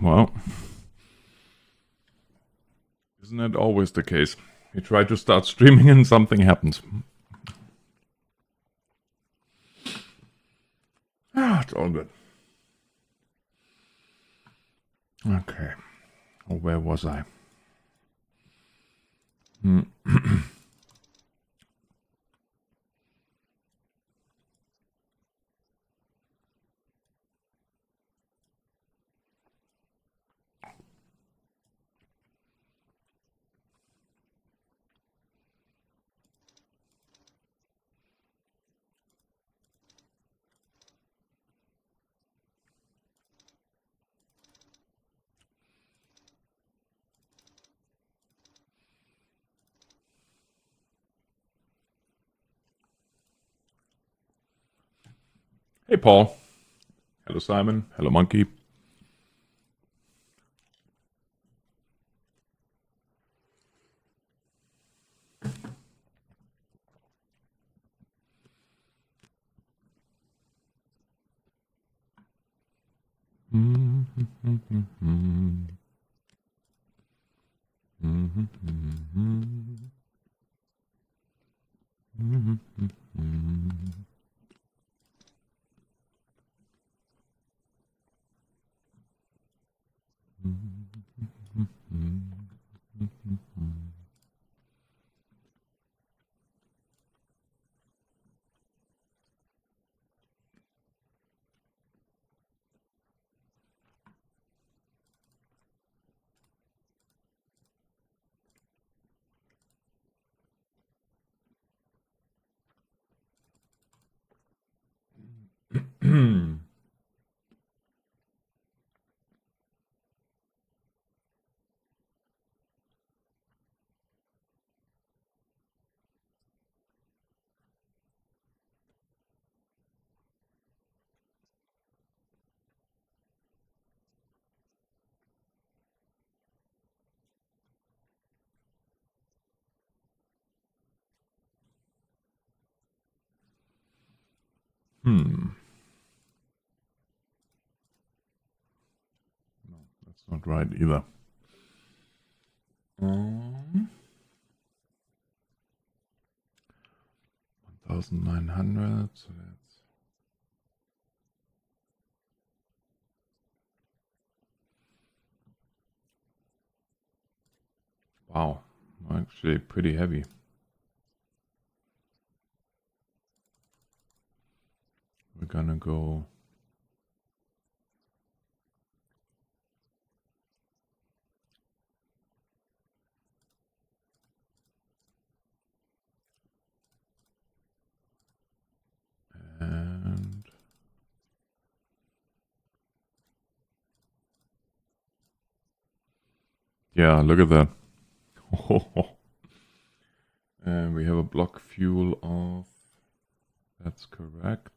well, isn't that always the case? You try to start streaming and something happens. Ah, it's all good. Okay. Oh, where was I? Hey, Paul. Hello, Simon. Hello, Monkey. No, that's not right either. 1,900. So that's wow. Actually, pretty heavy. We're gonna go. And yeah, look at that. And we have a block fuel of. That's correct.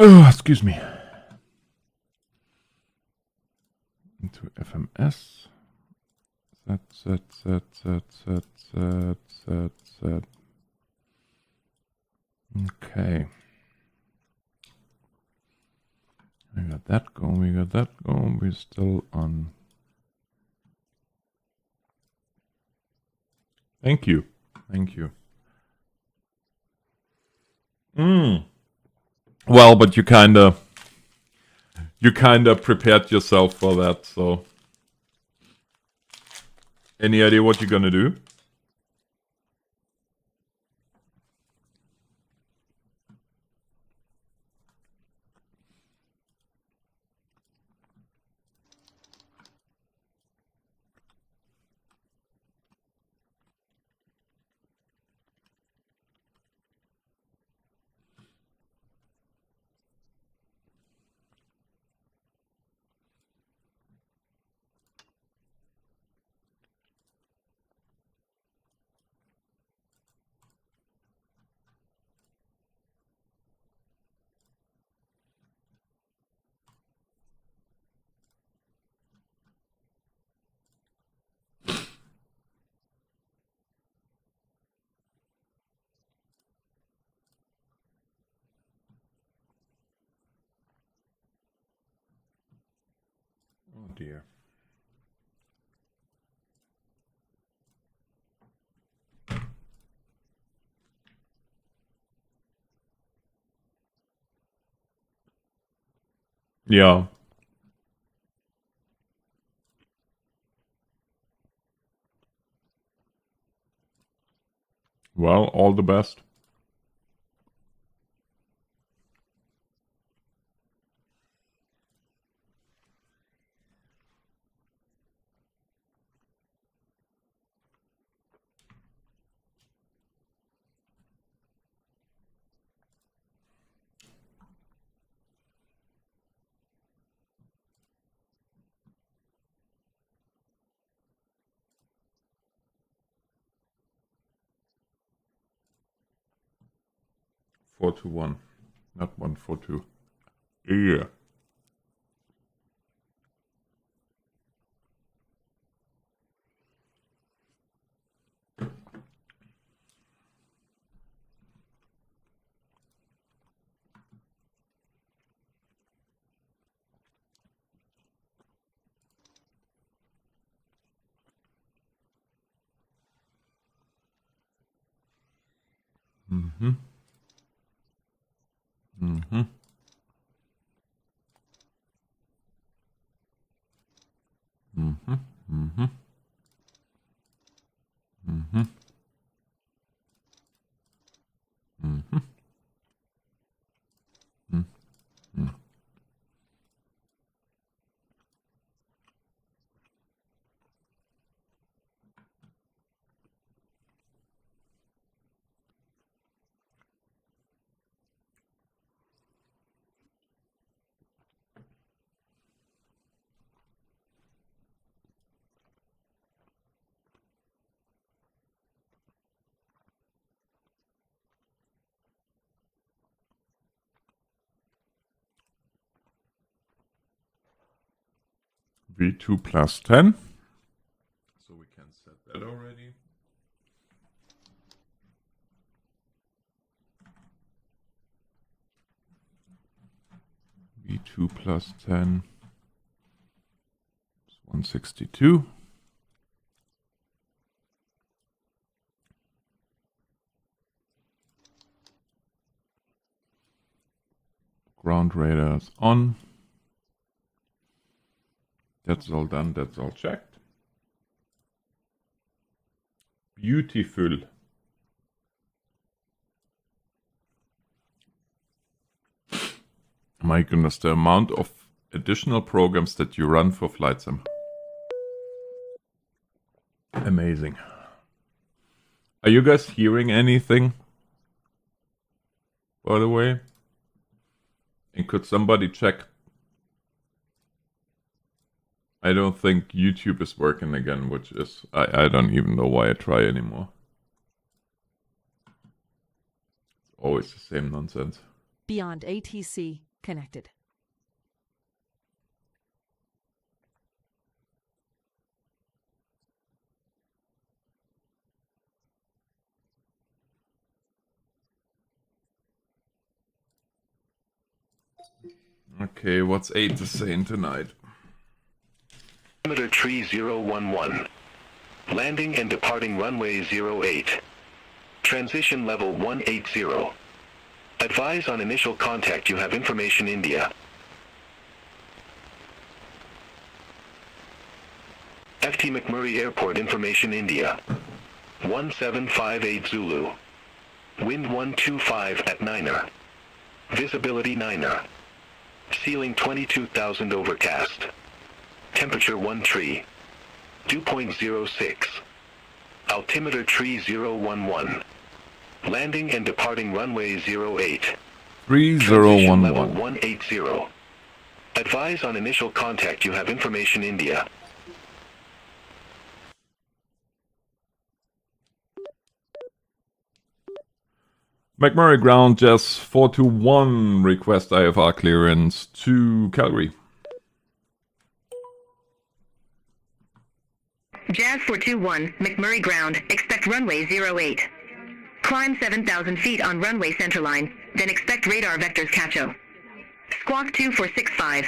Oh, excuse me. Into FMS. Set. Okay. We got that going. We're still on. Thank you. Well, but you kinda prepared yourself for that, so. Any idea what you're gonna do? dear. Yeah. Well, all the best. Four to one, not 142. Yeah. Mm-hmm. Mm-hmm. Mm-hmm. Mm-hmm. Mm-hmm. Mm-hmm. Mm-hmm. V2 plus 10. So we can set that already. V2 plus 10 is 162. Ground radar is on. That's all done, that's all checked. Beautiful. My goodness, the amount of additional programs that you run for Flight Sim. Amazing. Are you guys hearing anything? By the way? And could somebody check? I don't think YouTube is working again, which is... I don't even know why I try anymore. It's always the same nonsense. Beyond ATC connected. Okay, what's 8 saying tonight? Altimeter tree 011. Landing and departing runway 08. Transition level 180. Advise on initial contact, you have information India. FT McMurray Airport information India. 1758 Zulu. Wind 125 at 9er. Visibility 9er. Ceiling 22,000 overcast. Temperature 1 tree. Dew point 06. Altimeter tree 011. Landing and departing runway 08. 3011. Level 180. Advise on initial contact, you have information India. McMurray ground, Jess 421, request IFR clearance to Calgary. Jazz 421, McMurray ground, expect runway 08. Climb 7,000 feet on runway centerline, then expect radar vectors Cacho. Squawk 2465.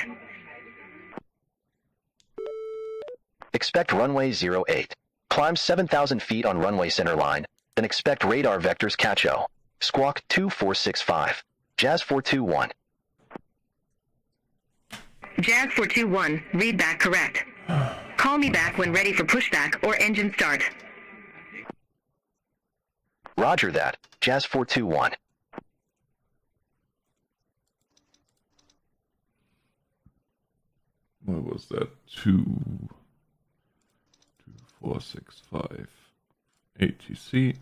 expect runway 08. Climb 7,000 feet on runway centerline, then expect radar vectors CACHO. Squawk 2465. Jazz 421. Jazz 421, read back correct. Call me back when ready for pushback or engine start. Roger that. Jazz 421. What was that? 2465 ATC.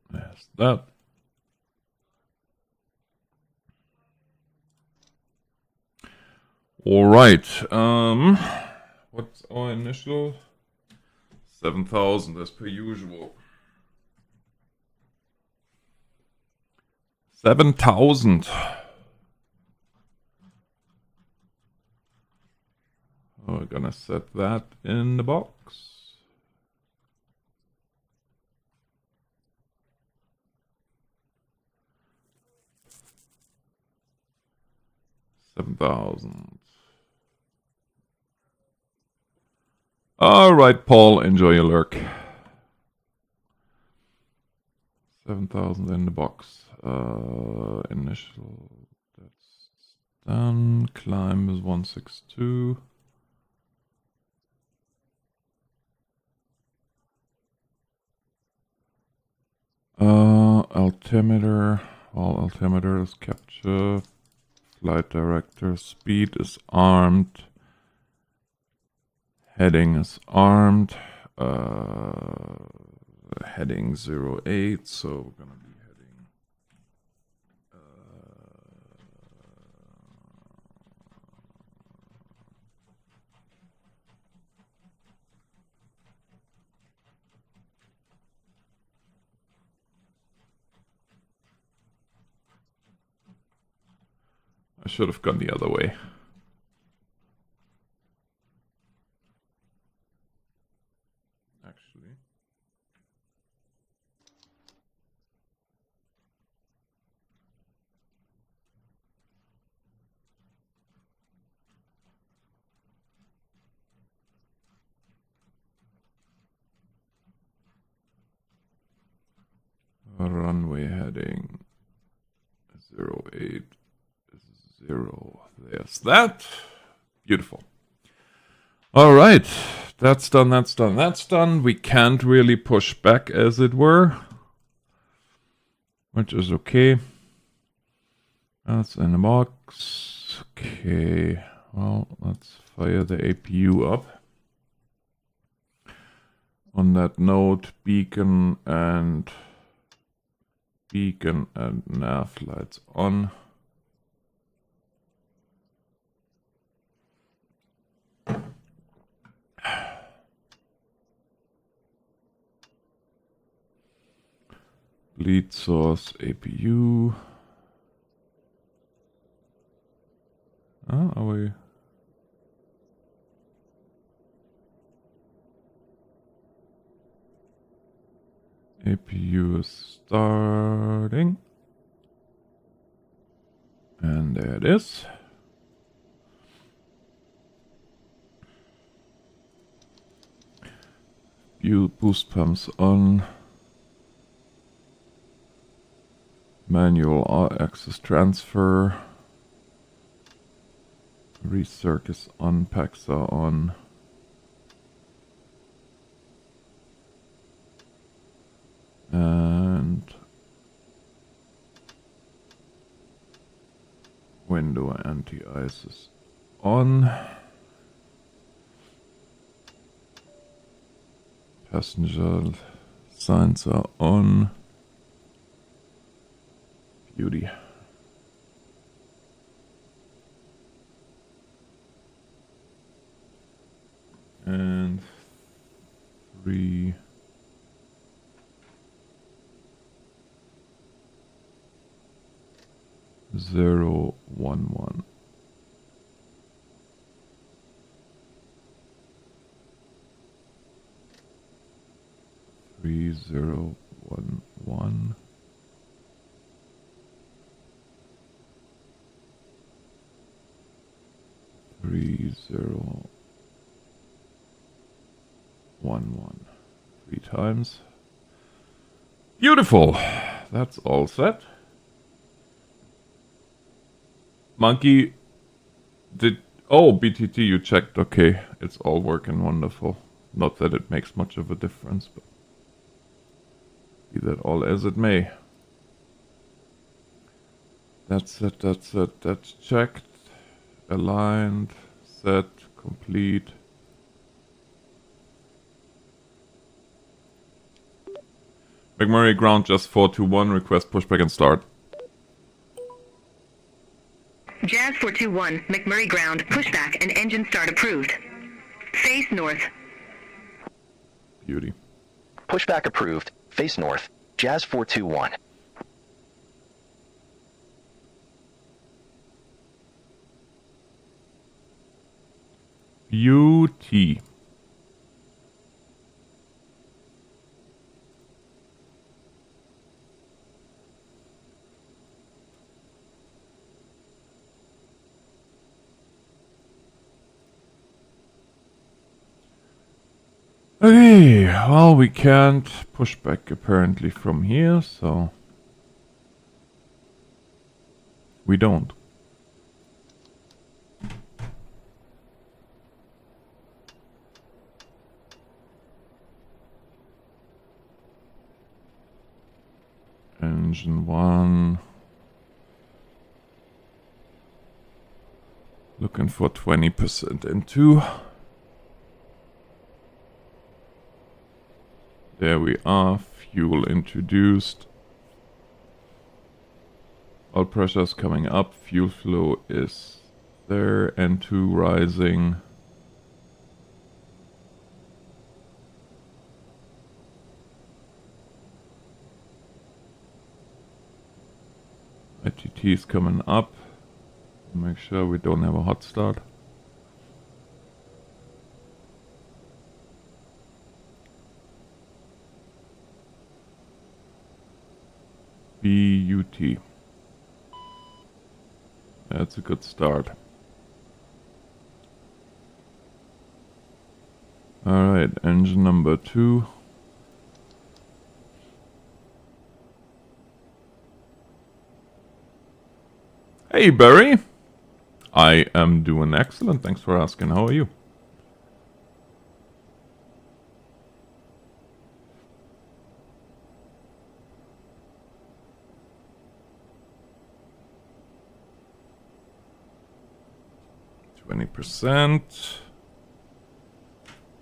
There's that. All right. What's our initial? 7,000 as per usual. 7,000. We're gonna set that in the box. $7,000. All right, Paul, enjoy your lurk. 7,000 in the box. Initial, that's done. Climb is 162. Altimeter. All altimeter is capture. Flight director. Speed is armed. Heading is armed. Heading 08. So we're gonna be heading. I should have gone the other way. Actually. Runway heading 08. 0. There's that. Beautiful. All right. That's done. That's done. That's done. We can't really push back, as it were, which is okay. That's in the box. Okay. Well, let's fire the APU up. On that note, beacon and nav lights on. Lead source APU. Are we? APU is starting. And there it is. Boost pumps on. Manual access transfer. Recirc is on. Packs are on. And window anti-ice is on. Passenger signs are on. Beauty. And 3. 0, 1, 1. Three, 0, 1, 1. 3, 0, 1, 3 times. Beautiful. That's all set. Monkey did... Oh, BTT, you checked. Okay, it's all working wonderful. Not that it makes much of a difference, but be that all as it may. That's it, that's it. That's checked, aligned, set, complete. McMurray ground just 421, request pushback and start. Jazz 421, McMurray ground, pushback and engine start approved. Face north. Beauty. Pushback approved. Face north. Jazz 421. Beauty. Okay, well, we can't push back apparently from here, so we don't. Engine 1. Looking for 20% in 2. There we are, fuel introduced. Oil pressure is coming up, fuel flow is there, N2 rising. ITT is coming up. Make sure we don't have a hot start. BUT. That's a good start. Alright, engine number 2. Hey Barry! I am doing excellent, thanks for asking. How are you? %.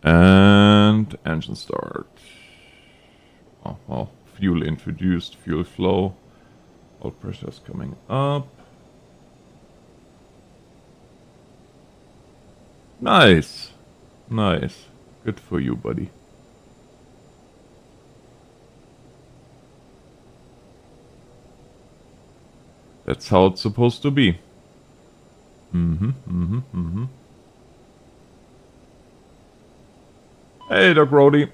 And engine start. Oh, well, fuel introduced, fuel flow. Oil pressure is coming up. Nice. Nice. Good for you, buddy. That's how it's supposed to be. Hey, Doc Rody.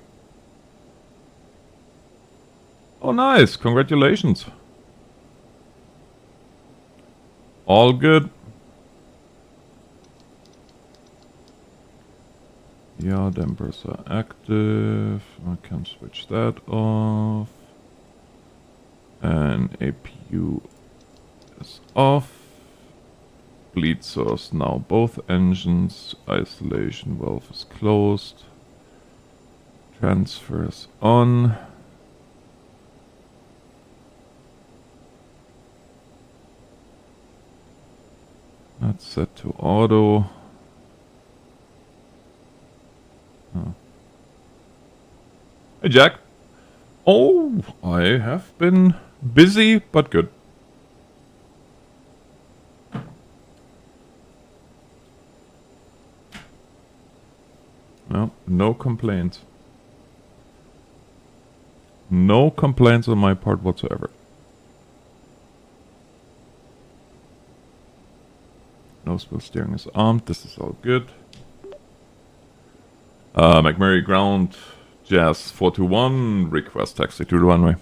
Oh, nice. Congratulations. All good. Yeah, dampers are active. I can switch that off. And APU is off. Bleed source now both engines. Isolation valve is closed. Transfers on. That's set to auto. Oh. Hey Jack. Oh, I have been busy, but good. No, no complaints. No complaints on my part whatsoever. Nose wheel steering is armed. This is all good. McMurray ground, Jazz 421, request taxi to the runway.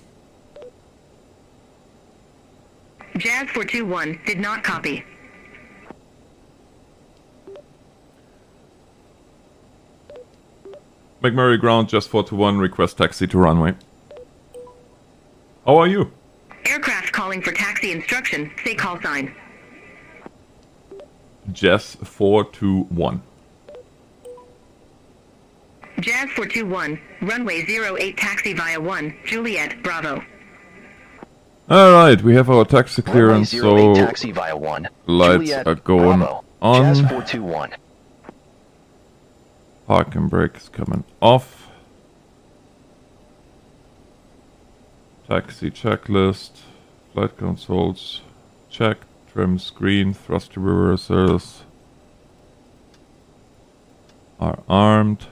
Jazz 421 did not copy. McMurray ground, Jazz 421, request taxi to runway. How are you? Aircraft calling for taxi instruction. Say call sign. Jazz 421. Jazz 421, runway 08 taxi via 1, Juliet, Bravo. Alright, we have our taxi clearance, Runway 08 so taxi via 1. lights Juliet, are going Bravo. on. Jazz 421. Parking brake is coming off. Taxi checklist. Flight consoles. Check. Trim screen. Thrust reversers are armed.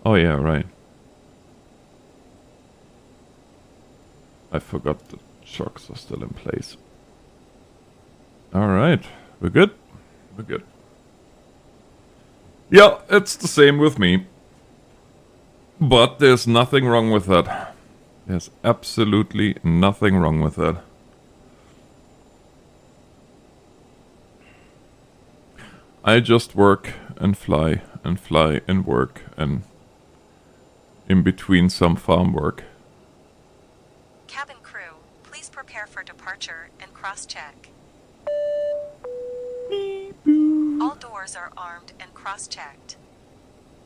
Oh yeah, right. I forgot the shocks are still in place. Alright, we're good? We're good. Yeah, it's the same with me. But there's nothing wrong with that. There's absolutely nothing wrong with that. I just work and fly and work and in between some farm work. Cabin crew, please prepare for departure and cross-check. All doors are armed and cross-checked.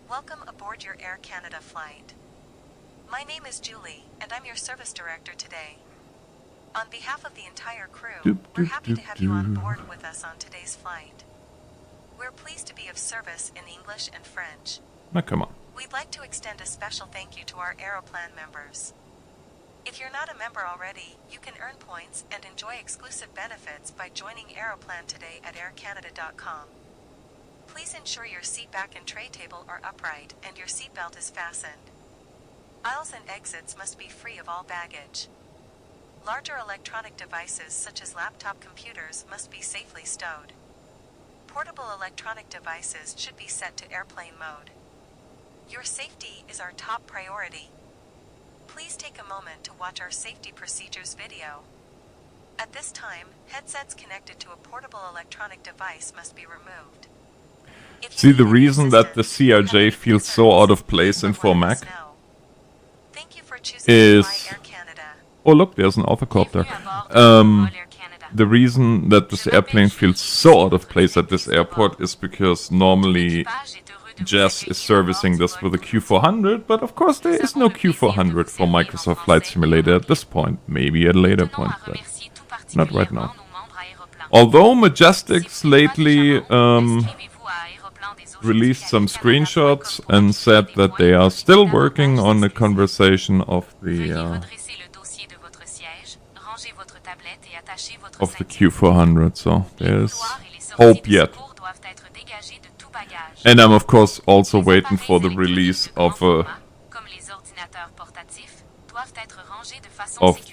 Welcome aboard your Air Canada flight. My name is Julie, and I'm your service director today. On behalf of the entire crew, we're happy to have you on board with us on today's flight. We're pleased to be of service in English and French. Now come on. We'd like to extend a special thank you to our Aeroplan members. If you're not a member already, you can earn points and enjoy exclusive benefits by joining Aeroplan today at aircanada.com. Please ensure your seat back and tray table are upright and your seatbelt is fastened. Aisles and exits must be free of all baggage. Larger electronic devices such as laptop computers must be safely stowed. Portable electronic devices should be set to airplane mode. Your safety is our top priority. Please take a moment to watch our safety procedures video. At this time, headsets connected to a portable electronic device must be removed. If you See, the need reason that the assistance, CRJ feels so out of place in 4 Mac Thank you for choosing to fly is... Air Canada. Oh look, there's an alphacopter. The reason that this airplane feels so out of place at this airport is because normally Jazz is servicing this with a Q400, but of course there is no Q400 for Microsoft Flight Simulator at this point. Maybe at a later point, but not right now. Although Majestics lately released some screenshots and said that they are still working on the conversation of the Q400, so there's hope yet. And I'm of course also waiting for the release of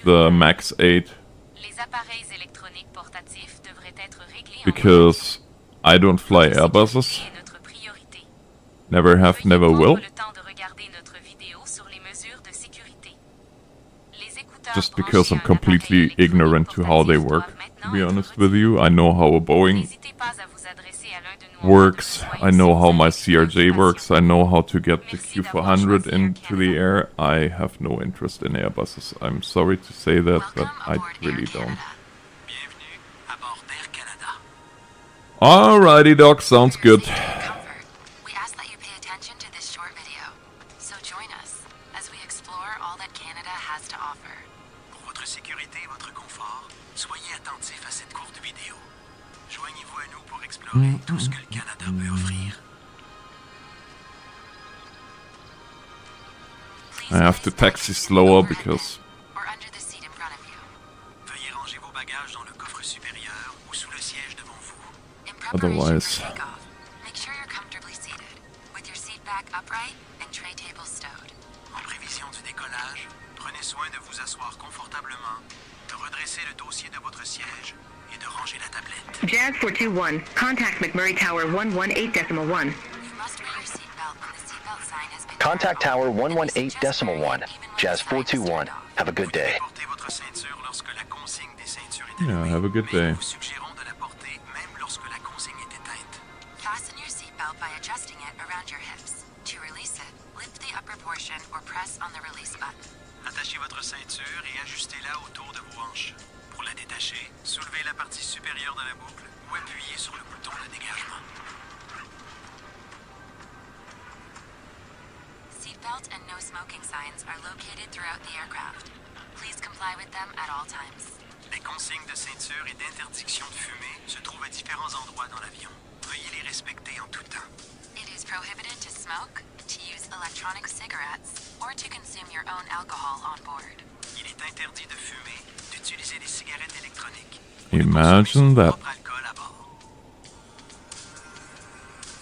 the Max 8, because I don't fly Airbuses. Never have, never will. Just because I'm completely ignorant to how they work, to be honest with you. I know how a Boeing works, I know how my CRJ works, I know how to get the Q400 into the air. I have no interest in Airbuses. I'm sorry to say that, but I really don't. Alrighty, Doc, sounds good. We ask that you pay attention to this short video. So join us as we explore all that Canada has to offer. Pour votre sécurité et votre confort, soyez attentifs à cette courte vidéo. Joignez-vous à nous pour explorer tout ce que le Canada peut offrir. I have to taxi slower because Or under the seat in front of you. Veuillez ranger vos bagages dans le coffre supérieur ou sous le siège devant vous. In preparation Otherwise- for takeoff, make sure you're comfortably seated, with your seat back upright and tray table stowed. En prévision du décollage, prenez soin de vous asseoir confortablement, de redresser le dossier de votre siège et de ranger la tablette. Jazz 421, contact McMurray Tower 118.1. You must wear your seatbelt when the seatbelt sign has been Contact turned Tower on. We suggest wearing 118.1. it even when Jazz the sign is turned 421. off. Have a good day. Portez votre ceinture lorsque la consigne des ceintures est Yeah, allumée. have a good Mais day. nous vous suggérons de la porter même lorsque discretion or press on the release button. Attachez votre ceinture et ajustez-la autour de vos hanches. Pour la détacher, soulevez la partie supérieure de la boucle ou appuyez sur le bouton de dégagement. Seatbelt and no smoking signs are located throughout the aircraft. Please comply with them at all times. Les consignes de ceinture et d'interdiction de fumer se trouvent à différents endroits dans l'avion. Veuillez les respecter en tout temps. It is prohibited to smoke, to use electronic cigarettes, or to consume your own alcohol on board. Il est interdit de fumer, d'utiliser des cigarettes électroniques. Imagine that. Propre alcool à bord.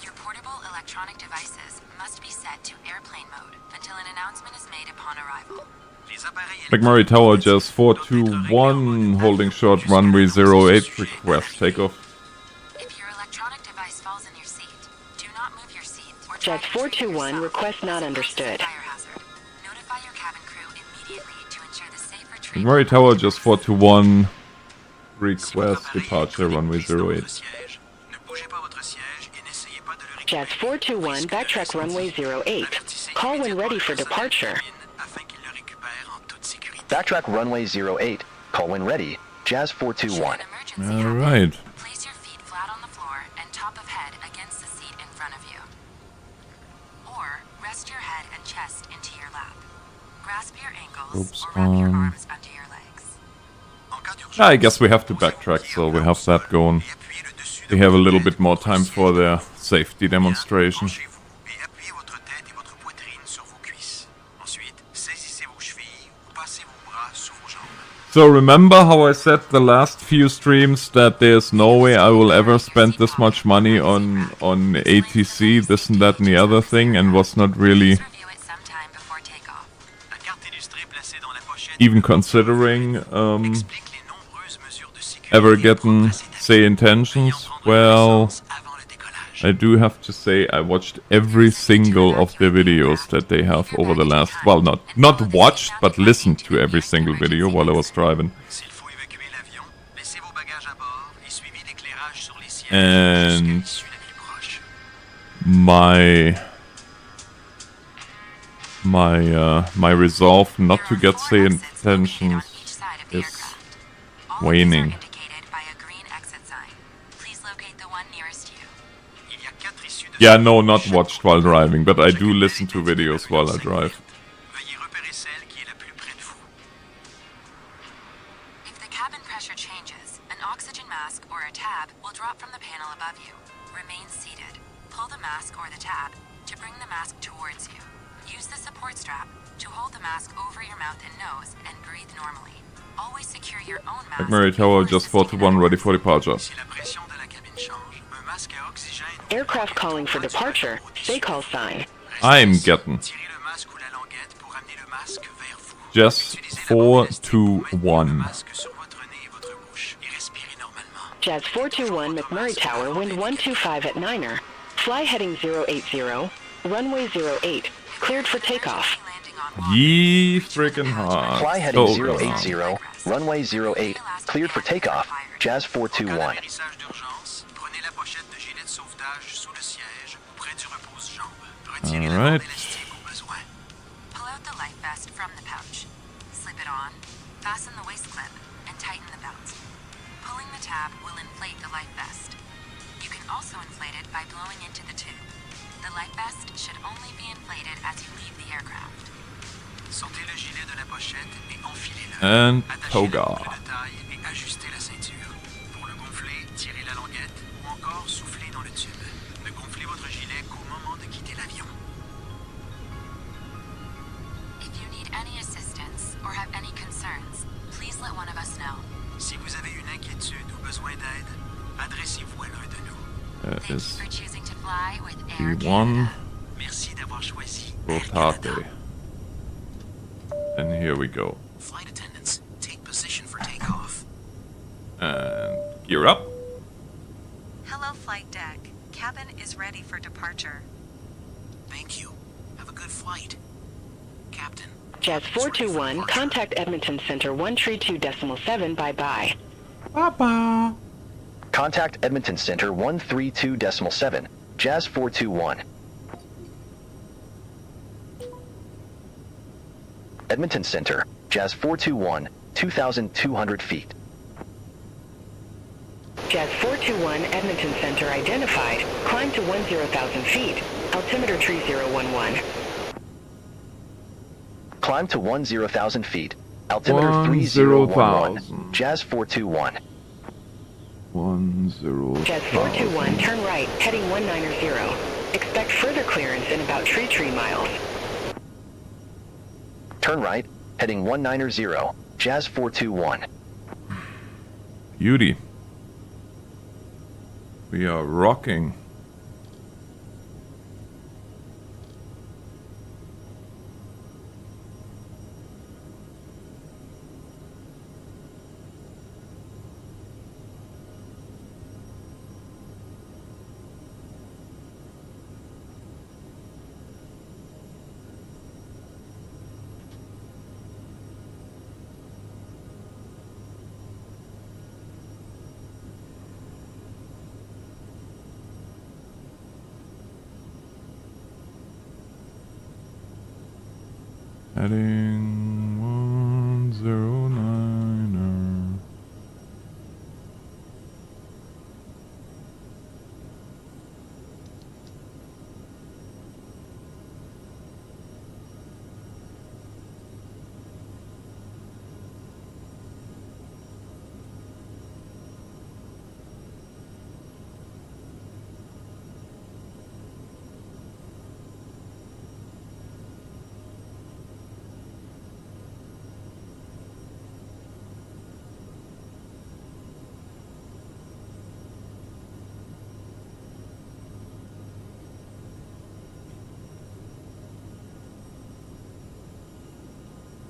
Your portable electronic devices must be set to airplane mode until an announcement is made upon arrival. Les appareils McMurray Tower, Jazz 421, holding short, runway 08, request takeoff. If your electronic device falls in your seat, do not move your seat or Jazz 421, request not understood. Fire hazard. Notify your cabin crew immediately to ensure the safe retrieval. McMurray Tower, Jazz 421, request departure, runway 08. siège. Ne bougez pas votre siège et n'essayez pas de le Jazz 421, backtrack runway 08. Call when ready for departure. afin qu'il le récupère en toute sécurité. Backtrack runway 08. Call when ready. Jazz 421. All right. Place your feet flat on the floor and top of head against the seat in front of you. Or rest your head and chest into your lap. Grasp your ankles Oops, or wrap your arms under your legs. En cas d'urgence, I guess we have to backtrack, so we have that going. et appuyez le dessus de We have a little bit more time for their safety demonstration. Penchez-vous et appuyez votre tête et votre poitrine sur vos cuisses. Ensuite, saisissez vos chevilles ou passez vos bras sous vos jambes. So remember how I said the last few streams that there's no way I will ever spend this much money on ATC, this and that and the other thing, and was not really Please review it sometime before takeoff. La carte illustrée placée dans la pochette even considering explique les nombreuses mesures de sécurité ever pour getting tracer d'avion. say intentions. Veuillez en prendre Well, connaissance avant le décollage. I do have to say I watched every single of the videos that they have over the last, well, not watched, but listened to every single video while I was driving. S'il faut évacuer l'avion, laissez vos bagages à bord et suivez l'éclairage sur les sièges And jusqu'à l'issue la plus proche. my resolve not to get say intentions is waning. Indicated by a green exit sign. Please locate the one nearest you. Il y a 4 issues de Yeah, no, not watched while driving, but I do listen to videos while I drive. Veuillez repérer celle qui est la plus près de vous. If the cabin pressure changes, an oxygen mask or a tab will drop from the panel above you. Remain seated. Pull the mask or the tab to bring the mask towards you. Use the support strap to hold the mask over your mouth and nose and breathe normally. Always secure your own mask. McMurray Tower, before just assisting 421, others. ready for departure. Si la pression de la cabine change, un masque à oxygène Aircraft calling for departure. Stay call sign. I'm getting tirez le masque ou la languette pour amener le masque vers vous. just Utilisez la languette pour maintenir le 421. masque sur votre nez et votre bouche et respirez normalement. Jazz 421, McMurray Tower, wind 125 at Niner. Fly heading 080, runway 08. Cleared for takeoff. Landing on water. Ye freaking hard. Fly heading So 080, long. runway 08. Cleared for takeoff. Jazz En cas 421. d'atterrissage d'urgence, prenez la pochette de gilet de sauvetage sous le siège ou près du repose-jambe. Retirez la Alright. bande élastique au besoin. Pull out the life vest from the pouch. Slip it on, fasten the waist clip, and tighten the belt. Pulling the tab will inflate the life vest. You can also inflate it by blowing into the tube. The life vest should only be inflated as you leave the aircraft. Sortez le gilet de la pochette et enfilez-le. And Attachez toga. la boucle de taille et ajustez la ceinture. Pour le gonfler, tirez la languette ou encore soufflez dans le tube. Ne gonflez votre gilet qu'au moment de quitter l'avion. If you need any assistance or have any concerns, please let one of us know. Si vous avez une inquiétude ou besoin d'aide, adressez-vous à l'un de nous. That Thank you is for choosing to fly with Air the Canada. one Merci d'avoir choisi. rotate. And here we go. Flight attendants, take position for takeoff. And gear up. Hello, flight deck. Cabin is ready for departure. Thank you. Have a good flight. Captain. Jazz 421, contact Edmonton Center 132.7, bye-bye. Contact Edmonton Center 132.7. Jazz 421. Edmonton Center, Jazz 421, 2,200 feet. Jazz 421 Edmonton Center identified. Climb to 10,000 feet. Altimeter 3011. Climb to 10,000 feet. Altimeter 10,000. 3011. Jazz 421. 10,000. Jazz 421, turn right, heading 190. Expect further clearance in about 3 miles. Turn right, heading 190. Jazz 421. Beauty. We are rocking. Heading 109er.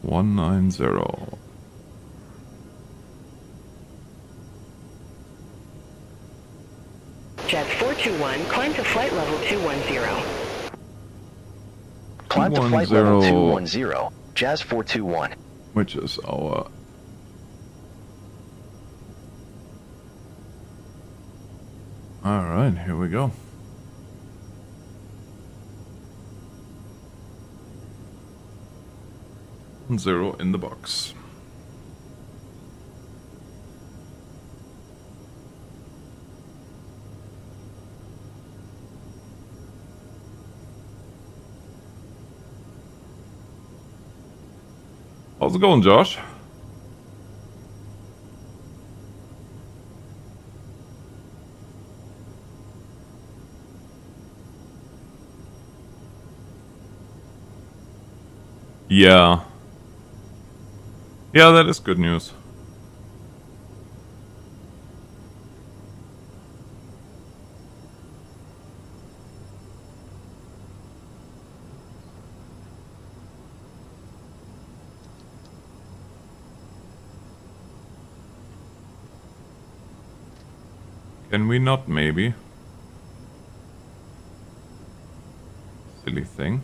One 190. Jazz 421, climb to flight level 210. Climb to flight level 210. 210. Jazz 421. Which is our Alright, here we go. Zero in the box. How's it going, Josh? Yeah. Yeah, that is good news. Can we not, maybe? Silly thing.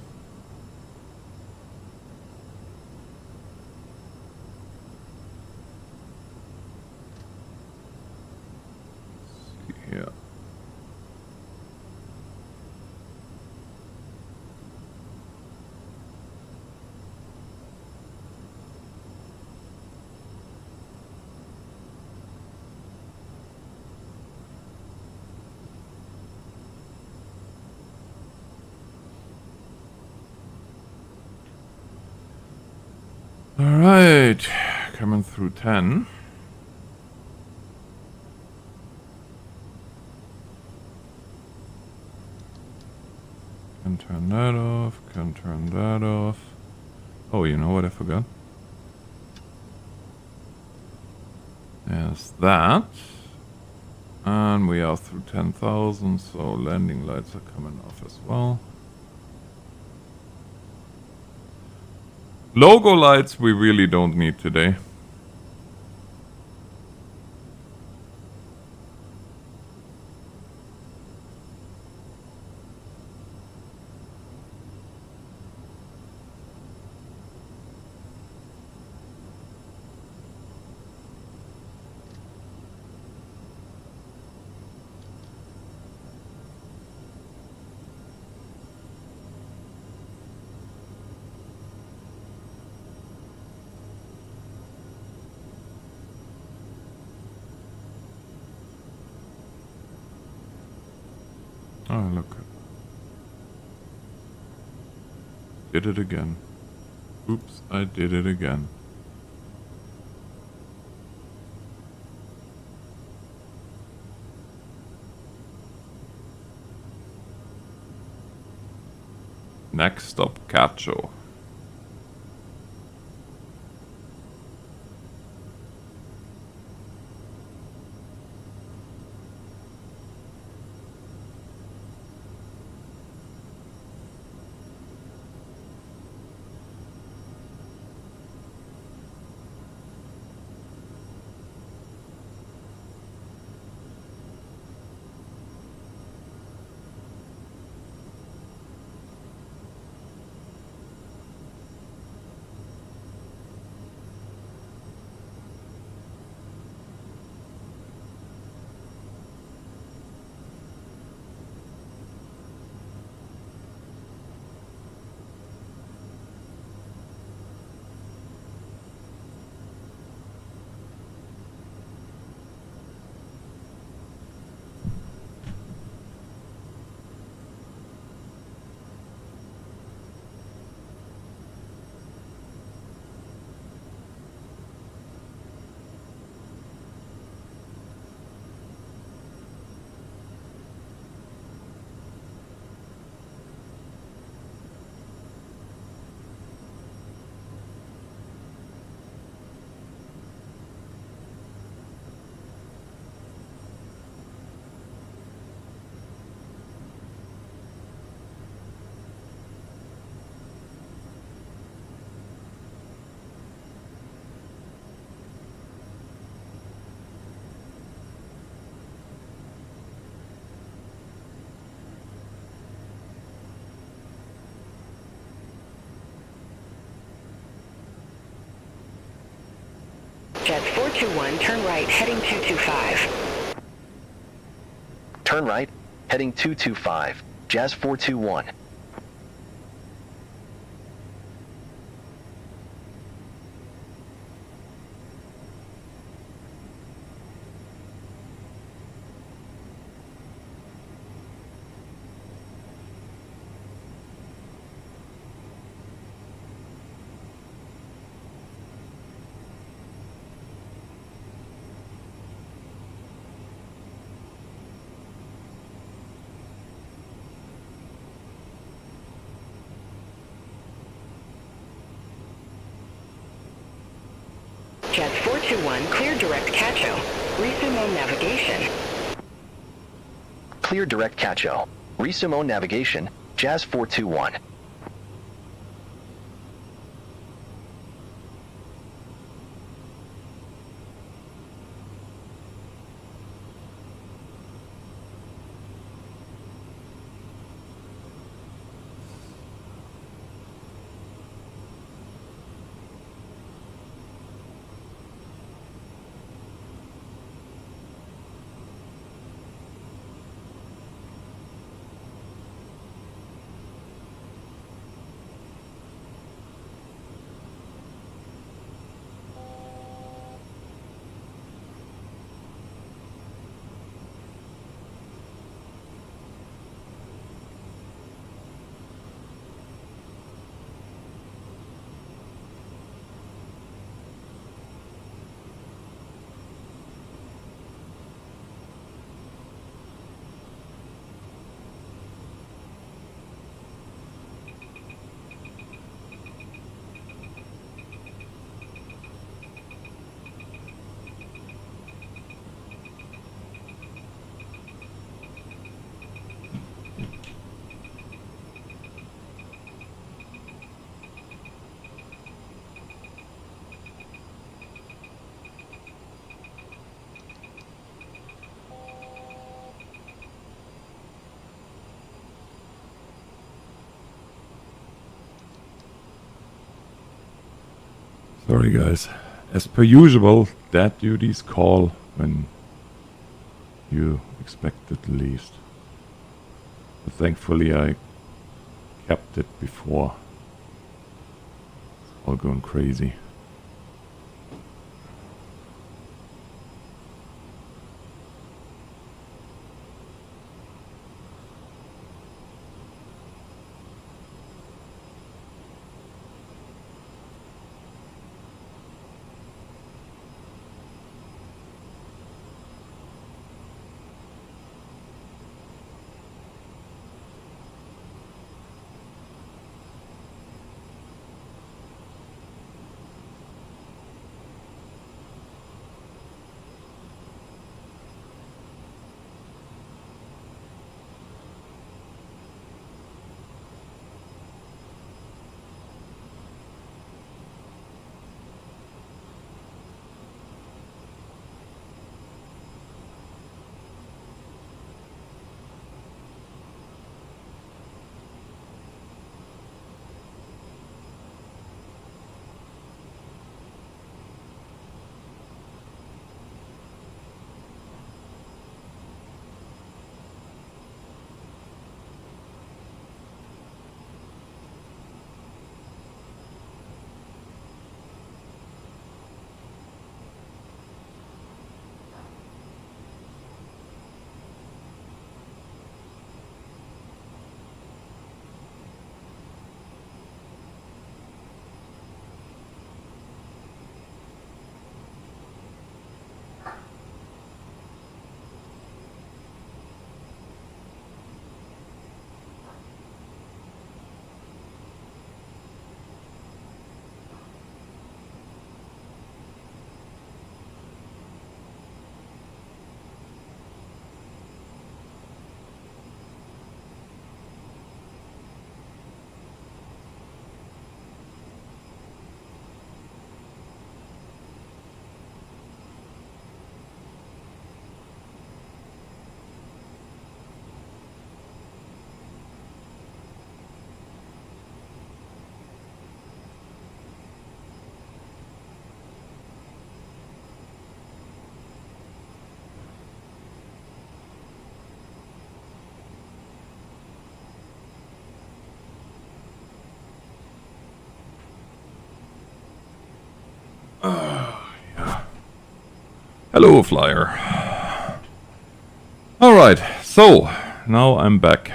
Yeah. All right, coming through 10. Can turn that off, can turn that off. Oh, you know what I forgot? There's that. And we are through 10,000, so landing lights are coming off as well. Logo lights we really don't need today. Oh, look. Did it again. Oops, I did it again. Next stop, Cacho. Jet 421, turn right, heading 225. Turn right, heading 225. Jazz 421. Jet 421, clear direct Cacho. Resume on navigation. Clear direct Cacho. Resume on navigation. Jazz 421. Sorry guys. As per usual, dad duties call when you expect it least. But thankfully I kept it before. It's all going crazy. Hello, Flyer. Alright, so now I'm back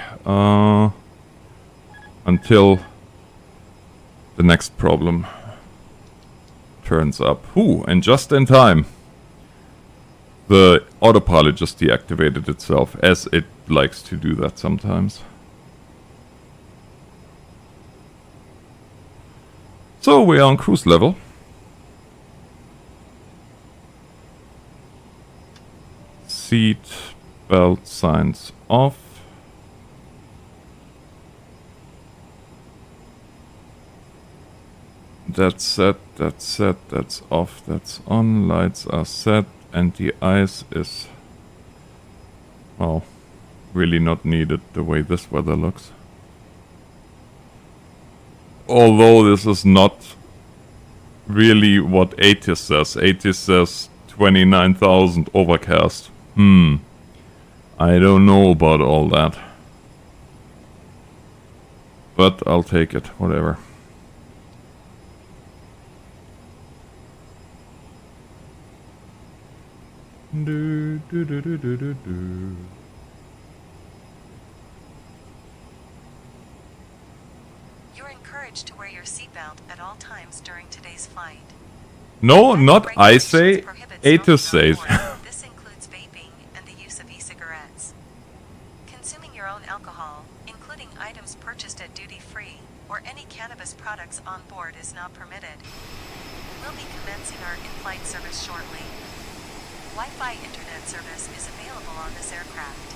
until the next problem turns up. Ooh, and just in time. The autopilot just deactivated itself, as it likes to do that sometimes. So we are on cruise level. Seat belt signs off. That's set, that's set, that's off, that's on. Lights are set, and the ice is, well, really not needed the way this weather looks. Although this is not really what ATIS says. ATIS says 29,000 overcast. I don't know about all that. But I'll take it, whatever. Do, do, do, do, do, do, do. You're encouraged to wear your seatbelt at all times during today's flight. No, not I say. ATIS says. This includes vaping and the use of e-cigarettes. Consuming your own alcohol, including items purchased at duty-free, or any cannabis products on board is not permitted. We'll be commencing our in-flight service shortly. Wi-Fi internet service is available on this aircraft.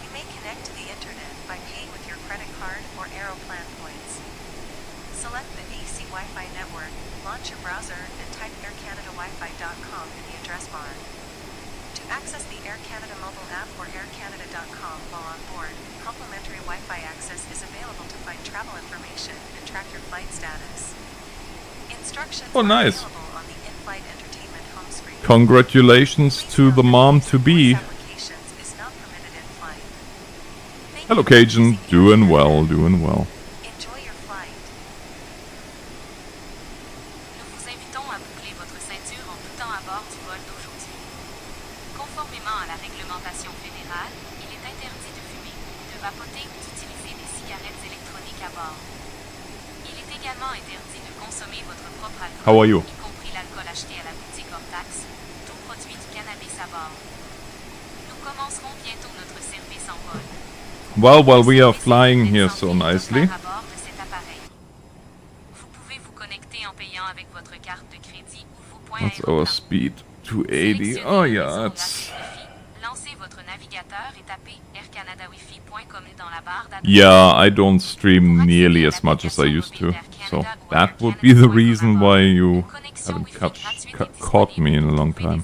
You may connect to the internet by paying with your credit card or Aeroplan points. Select the AC Wi-Fi network, launch your browser, and type aircanadawifi.com in the address bar. To access the Air Canada mobile app or aircanada.com while on board, complimentary Wi-Fi access is available to find travel information and track your flight status. Instructions Oh, nice. are available on the in-flight entertainment home screen. Congratulations to the mom-to-be. Hello, Cajun. Doing well, doing well. Enjoy your flight. Nous vous invitons à boucler votre ceinture en tout temps à bord du vol d'aujourd'hui. Conformément à la réglementation fédérale, il est interdit de fumer, de vapoter ou d'utiliser des cigarettes électroniques à bord. Il est également interdit de consommer votre propre alcool, How are you? y compris l'alcool acheté à la boutique hors taxe, tout produit du cannabis à bord. Nous commencerons bientôt notre service en vol. Well, we are flying here so nicely. What's our speed? 280. Oh yeah, it's... Yeah, I don't stream nearly as much as I used to. So that would be the reason why you haven't caught me in a long time.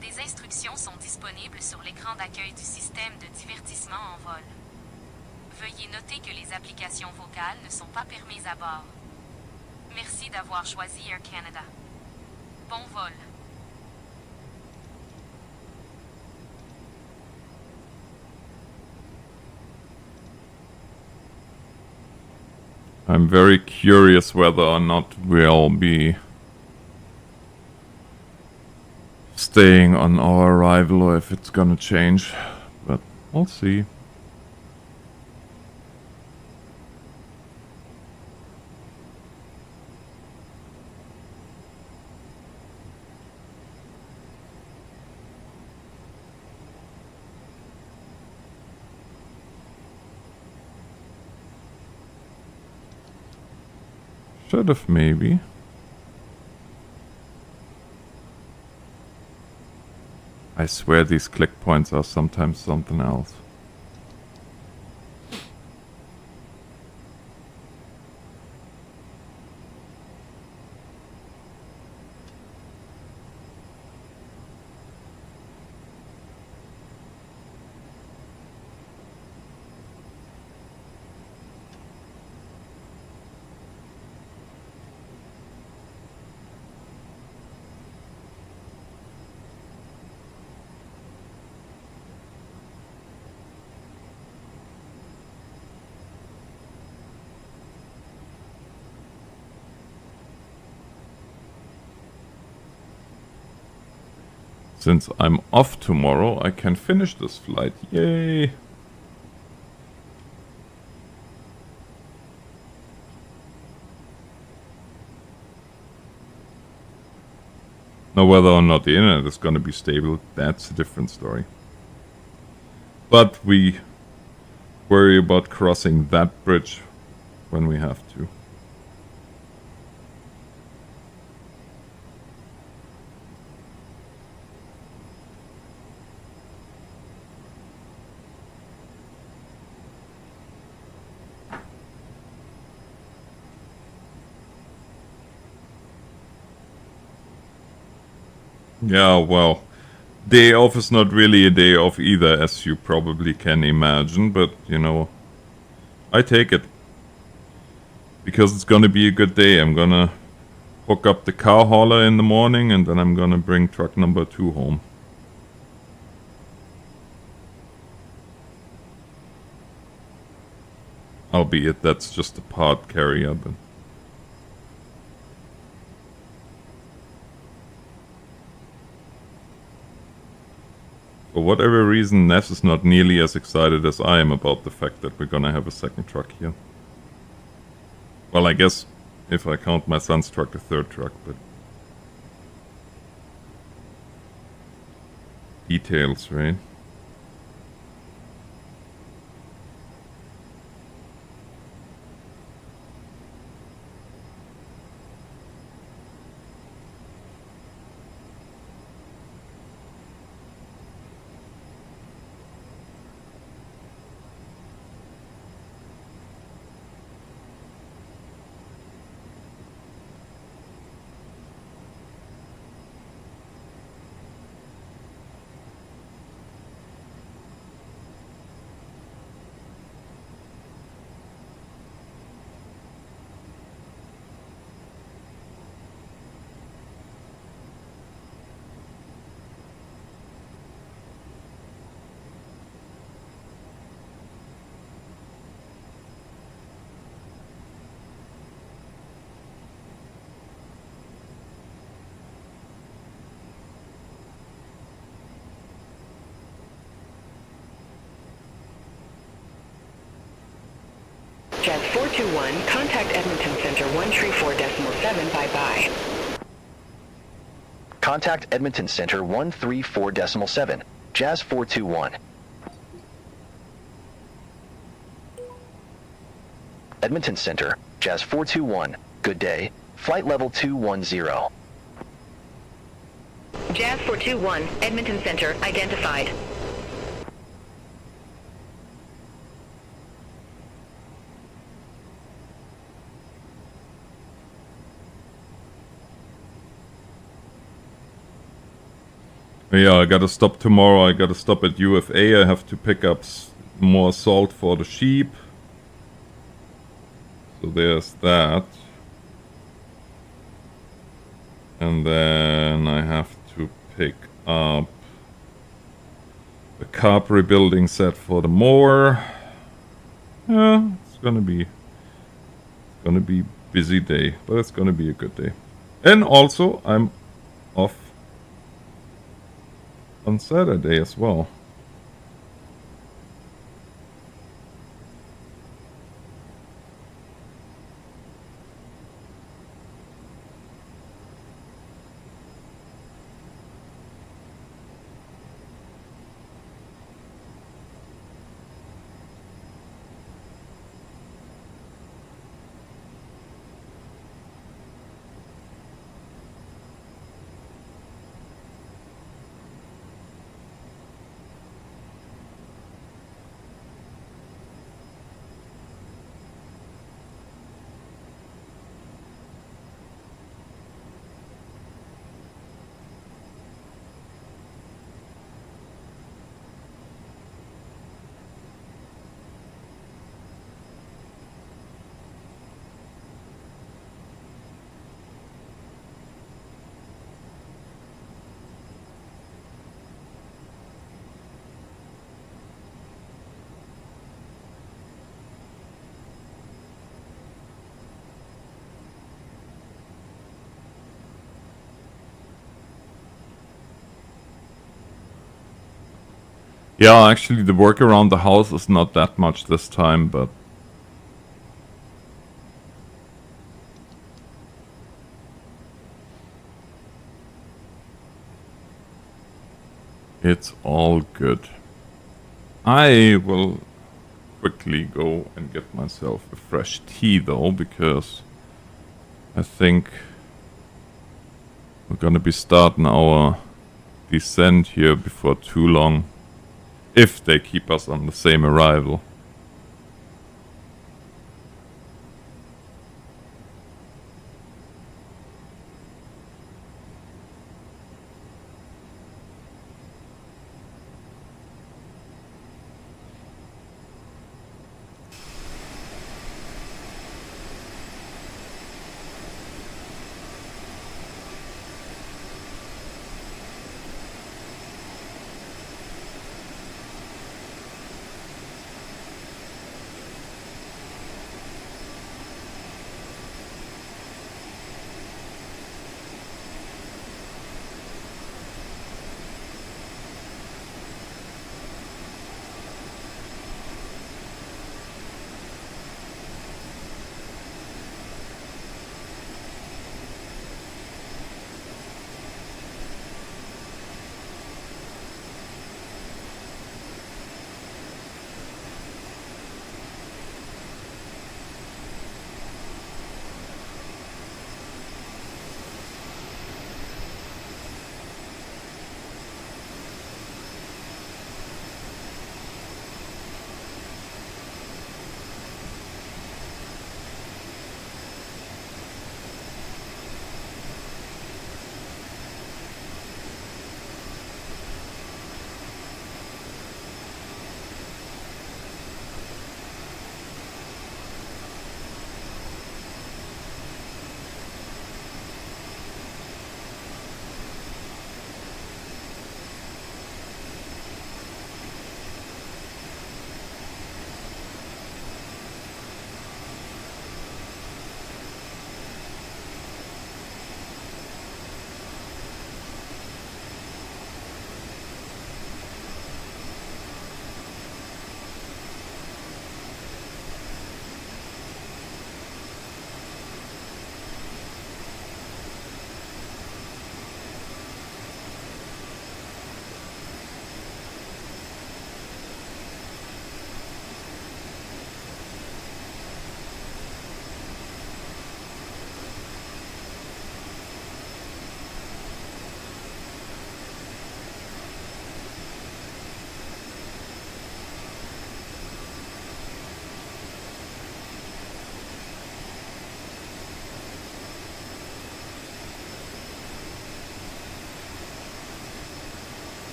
Des instructions sont disponibles sur l'écran d'accueil du système de divertissement en vol. Veuillez noter que les applications vocales ne sont pas permises à bord. Merci d'avoir choisi Air Canada. Bon vol. I'm very curious whether or not we'll be staying on our arrival or if it's gonna change, but we'll see. Should have maybe. I swear these click points are sometimes something else. Since I'm off tomorrow, I can finish this flight. Yay! Now, whether or not the internet is going to be stable, that's a different story. But we worry about crossing that bridge when we have to. Yeah, well, day off is not really a day off either, as you probably can imagine, but, you know, I take it. Because it's gonna be a good day. I'm gonna hook up the car hauler in the morning, and then I'm gonna bring truck number 2 home. Albeit that's just a pod carrier, but... For whatever reason, Ness is not nearly as excited as I am about the fact that we're gonna have a second truck here. Well, I guess, if I count my son's truck, a third truck, but... Details, right? Jazz 421, contact Edmonton Center 134.7, bye-bye. Contact Edmonton Center 134.7, Jazz 421. Edmonton Center, Jazz 421, good day, flight level 210. Jazz 421, Edmonton Center, identified. Yeah, I gotta stop tomorrow. I gotta stop at UFA. I have to pick up more salt for the sheep. So there's that. And then I have to pick up the carb rebuilding set for the mower. Yeah, it's gonna be busy day, but it's gonna be a good day. And also, I'm off on Saturday as well. Yeah, actually the work around the house is not that much this time, but... it's all good. I will quickly go and get myself a fresh tea though, because I think we're gonna be starting our descent here before too long. If they keep us on the same arrival.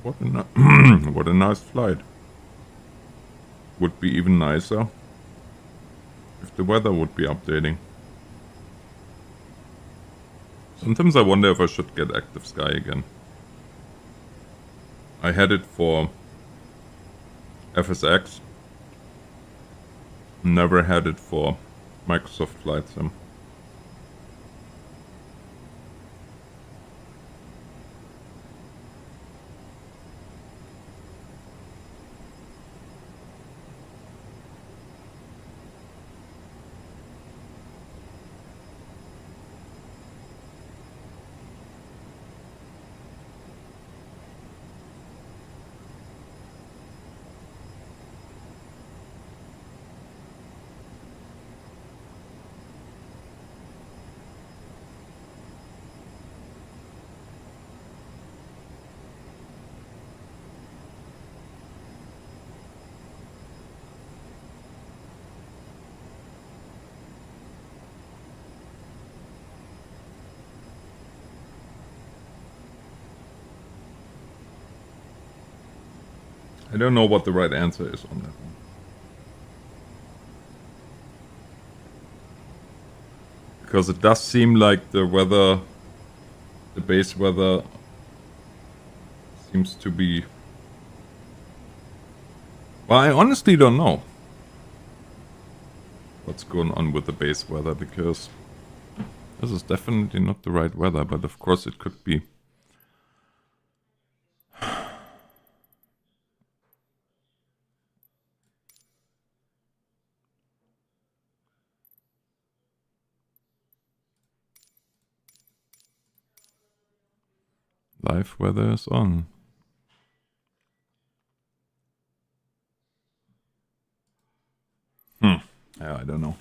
What a what a nice flight. Would be even nicer if the weather would be updating. Sometimes I wonder if I should get active sky again. I had it for FSX. Never had it for Microsoft Flight Sim. I don't know what the right answer is on that one. Because it does seem like the weather, the base weather, seems to be... Well, I honestly don't know what's going on with the base weather, because this is definitely not the right weather, but of course it could be. Live weather is on. Yeah, I don't know.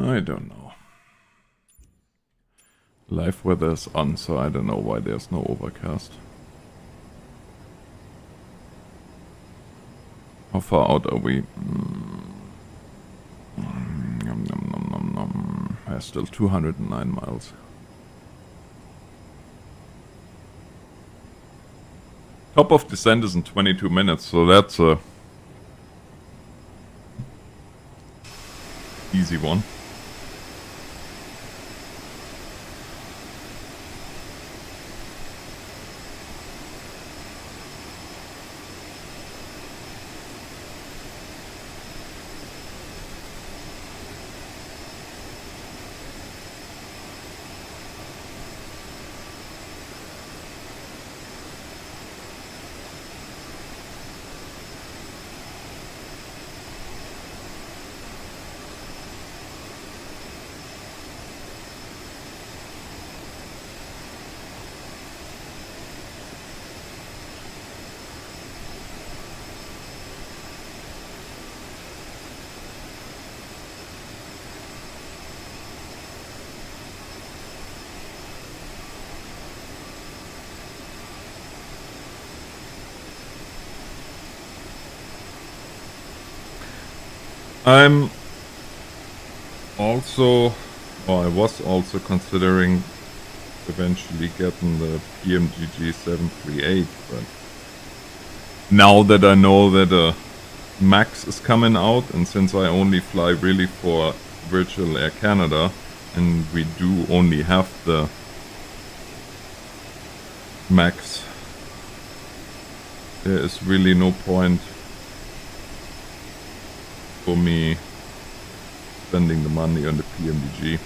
I don't know. Live weather is on, so I don't know why there's no overcast. How far out are we? Still 209 miles. Top of descent is in 22 minutes, so that's a easy one. I'm also, or I was also considering eventually getting the PMGG 738, but now that I know that a Max is coming out, and since I only fly really for Virtual Air Canada, and we do only have the Max, there is really no point for me spending the money on the PMDG.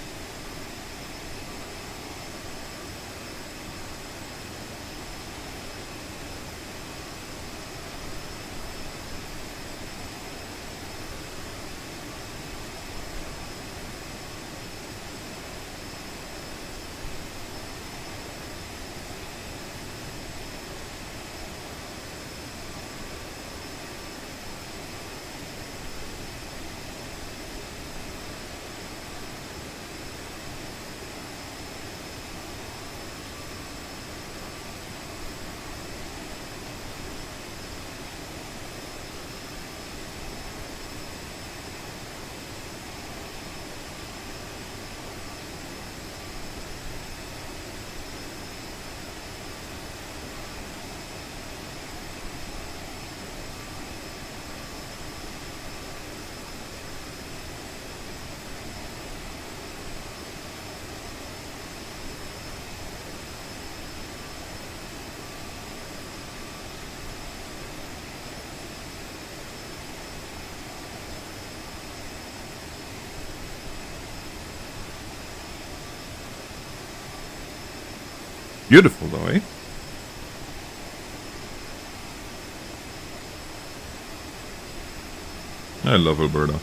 Beautiful though, eh? I love Alberta.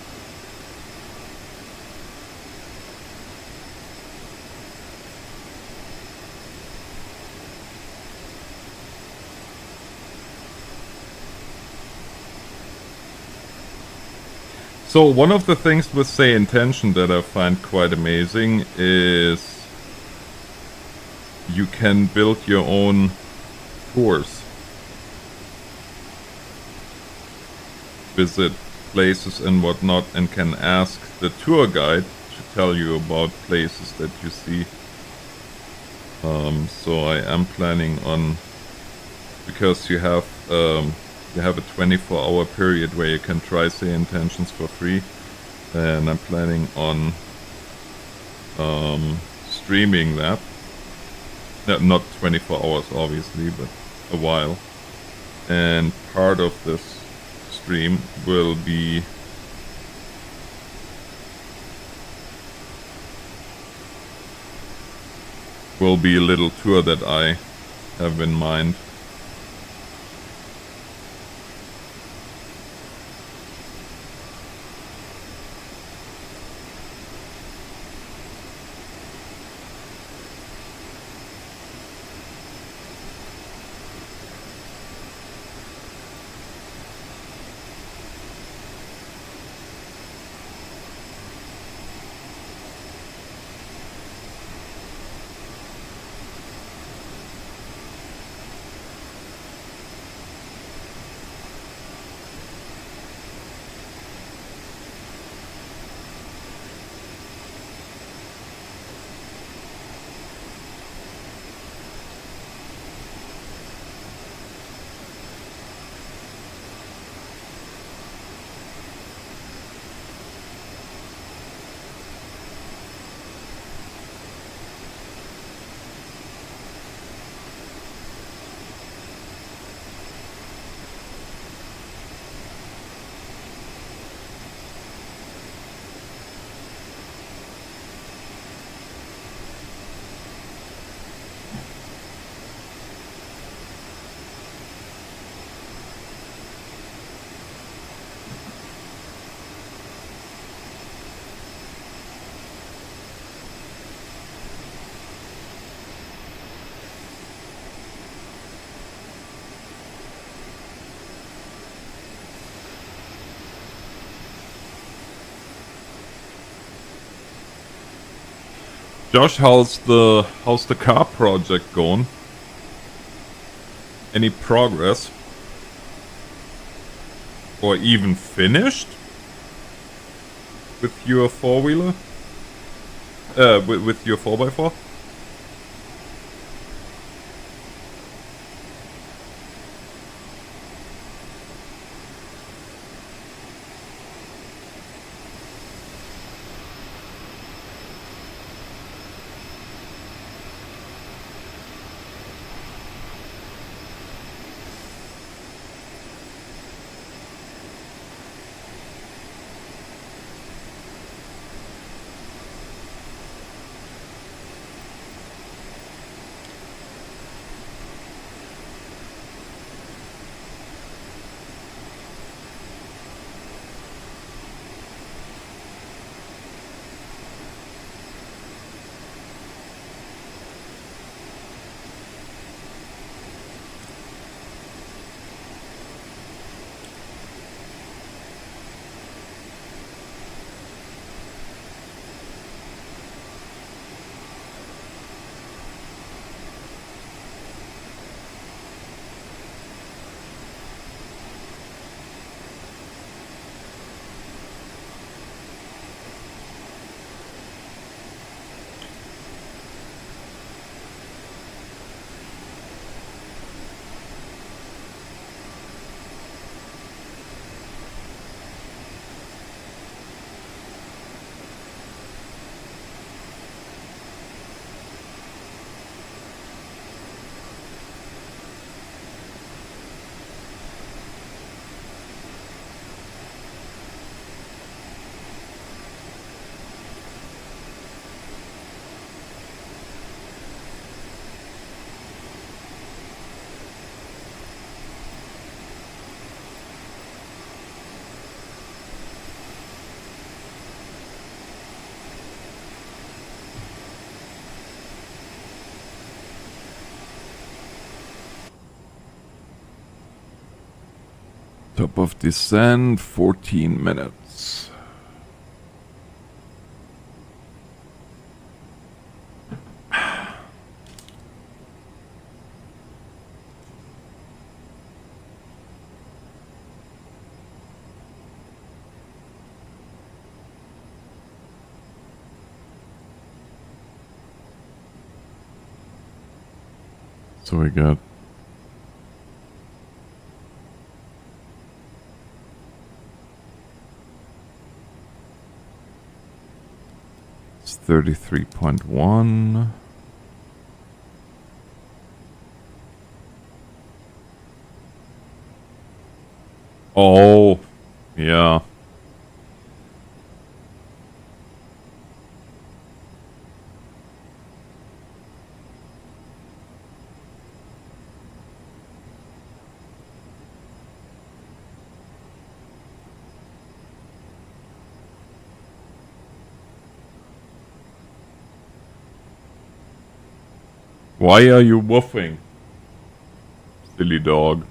So one of the things with, say, intention that I find quite amazing is you can build your own tours. Visit places and whatnot, and can ask the tour guide to tell you about places that you see. So I am planning on, because you have a 24-hour period where you can try, say, intentions for free, and I'm planning on streaming that. No, not 24 hours obviously, but a while. And part of this stream will be a little tour that I have in mind. Josh, how's the car project going? Any progress? Or even finished? With your four-wheeler? With your 4x4? Top of descent, 14 minutes. So we got it's 33.1. Oh, yeah. Why are you woofing? Silly dog.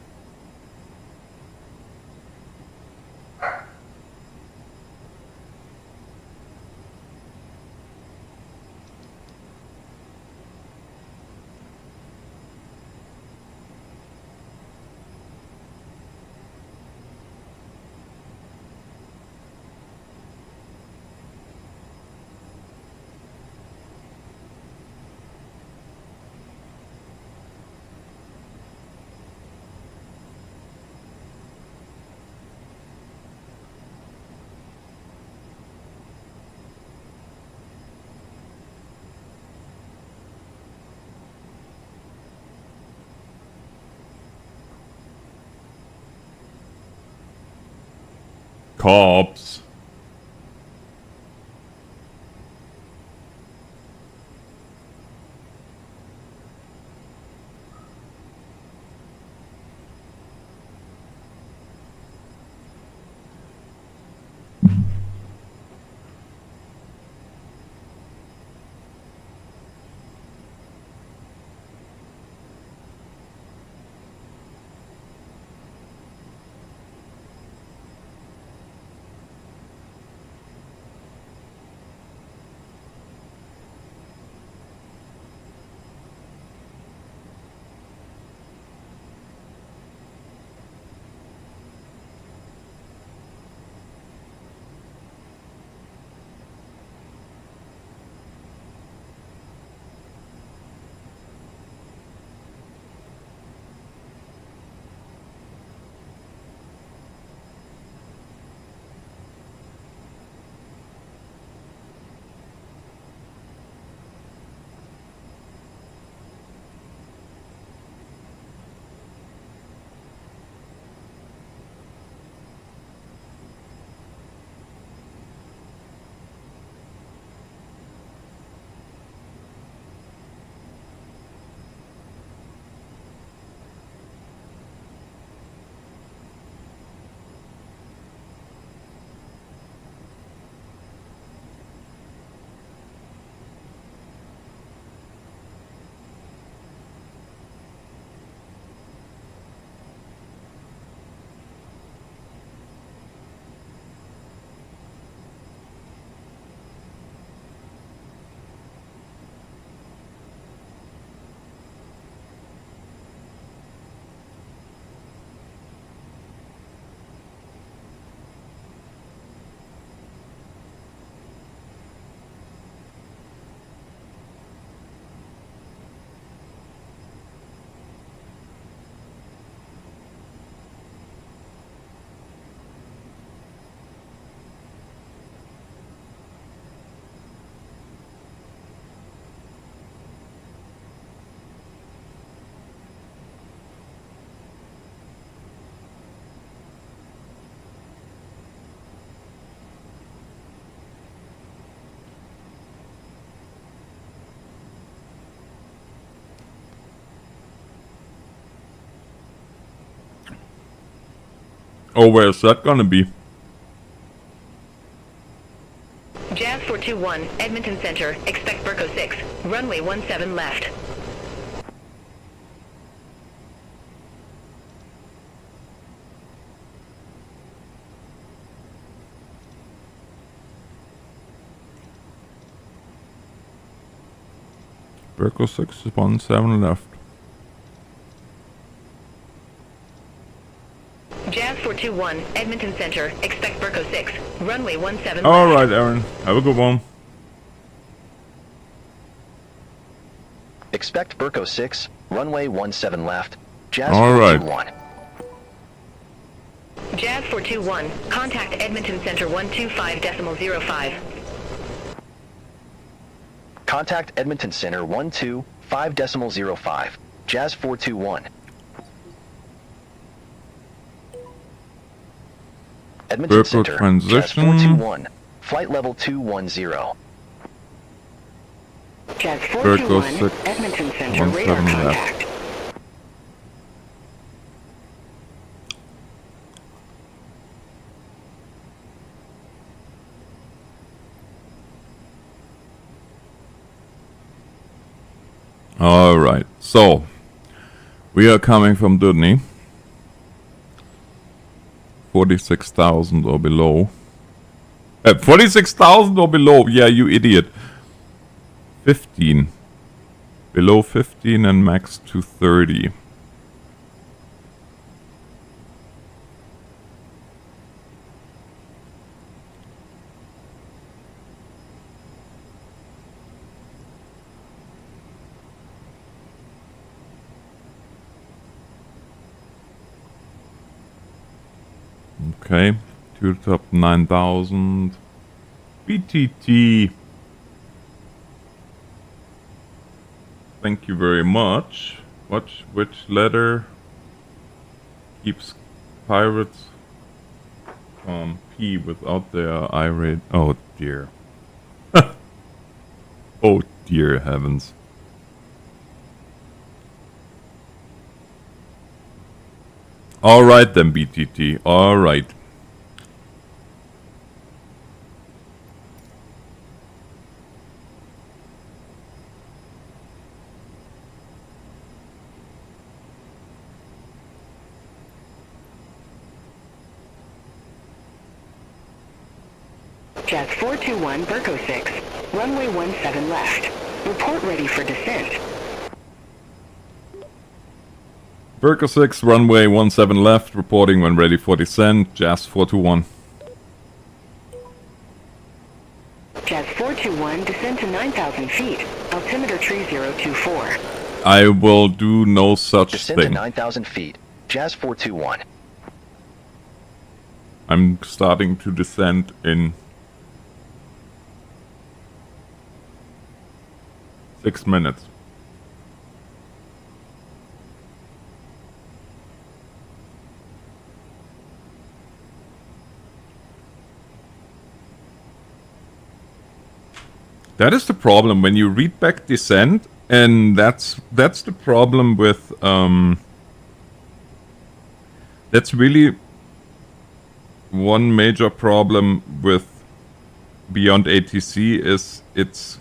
Cops. Oh, where's that gonna be? Jazz 421, Edmonton Center. Expect Burco 6. Runway 17 left. Berko 617 left. Jazz 421, Edmonton Center. Expect Berko 6. Runway 17 All left. right, Aaron. Have a good one. Expect Berko 6, runway 17 left, Jazz All right. 421. Jazz 421, contact Edmonton Center 125.05. Contact Edmonton Center 125.05, Jazz 421. Edmonton Berko Center, Jazz transition. 421, flight level 210. Jazz Berko 421, 6, Edmonton Center, radar 17 left. contact. All right. So we are coming from Dudney. 46,000 or below. 46,000 or below. Yeah, you idiot. 15. Below 15 and max to 30. Okay, to the top 9,000. BTT. Thank you very much. Which letter keeps pirates P without their irate? Oh dear. Oh dear heavens. Alright then, BTT. Alright. Jazz 421, Berko 6, runway 17 left. Report ready for descent. Berko 6, runway 17 left, reporting when ready for descent, Jazz 421. Jazz 421, descend to 9,000 feet. Altimeter 3024. I will do no such Descend to thing. 9,000 feet, Jazz 421. I'm starting to descend in 6 minutes. That is the problem when you read back descent, and that's the problem with that's really one major problem with Beyond ATC is it's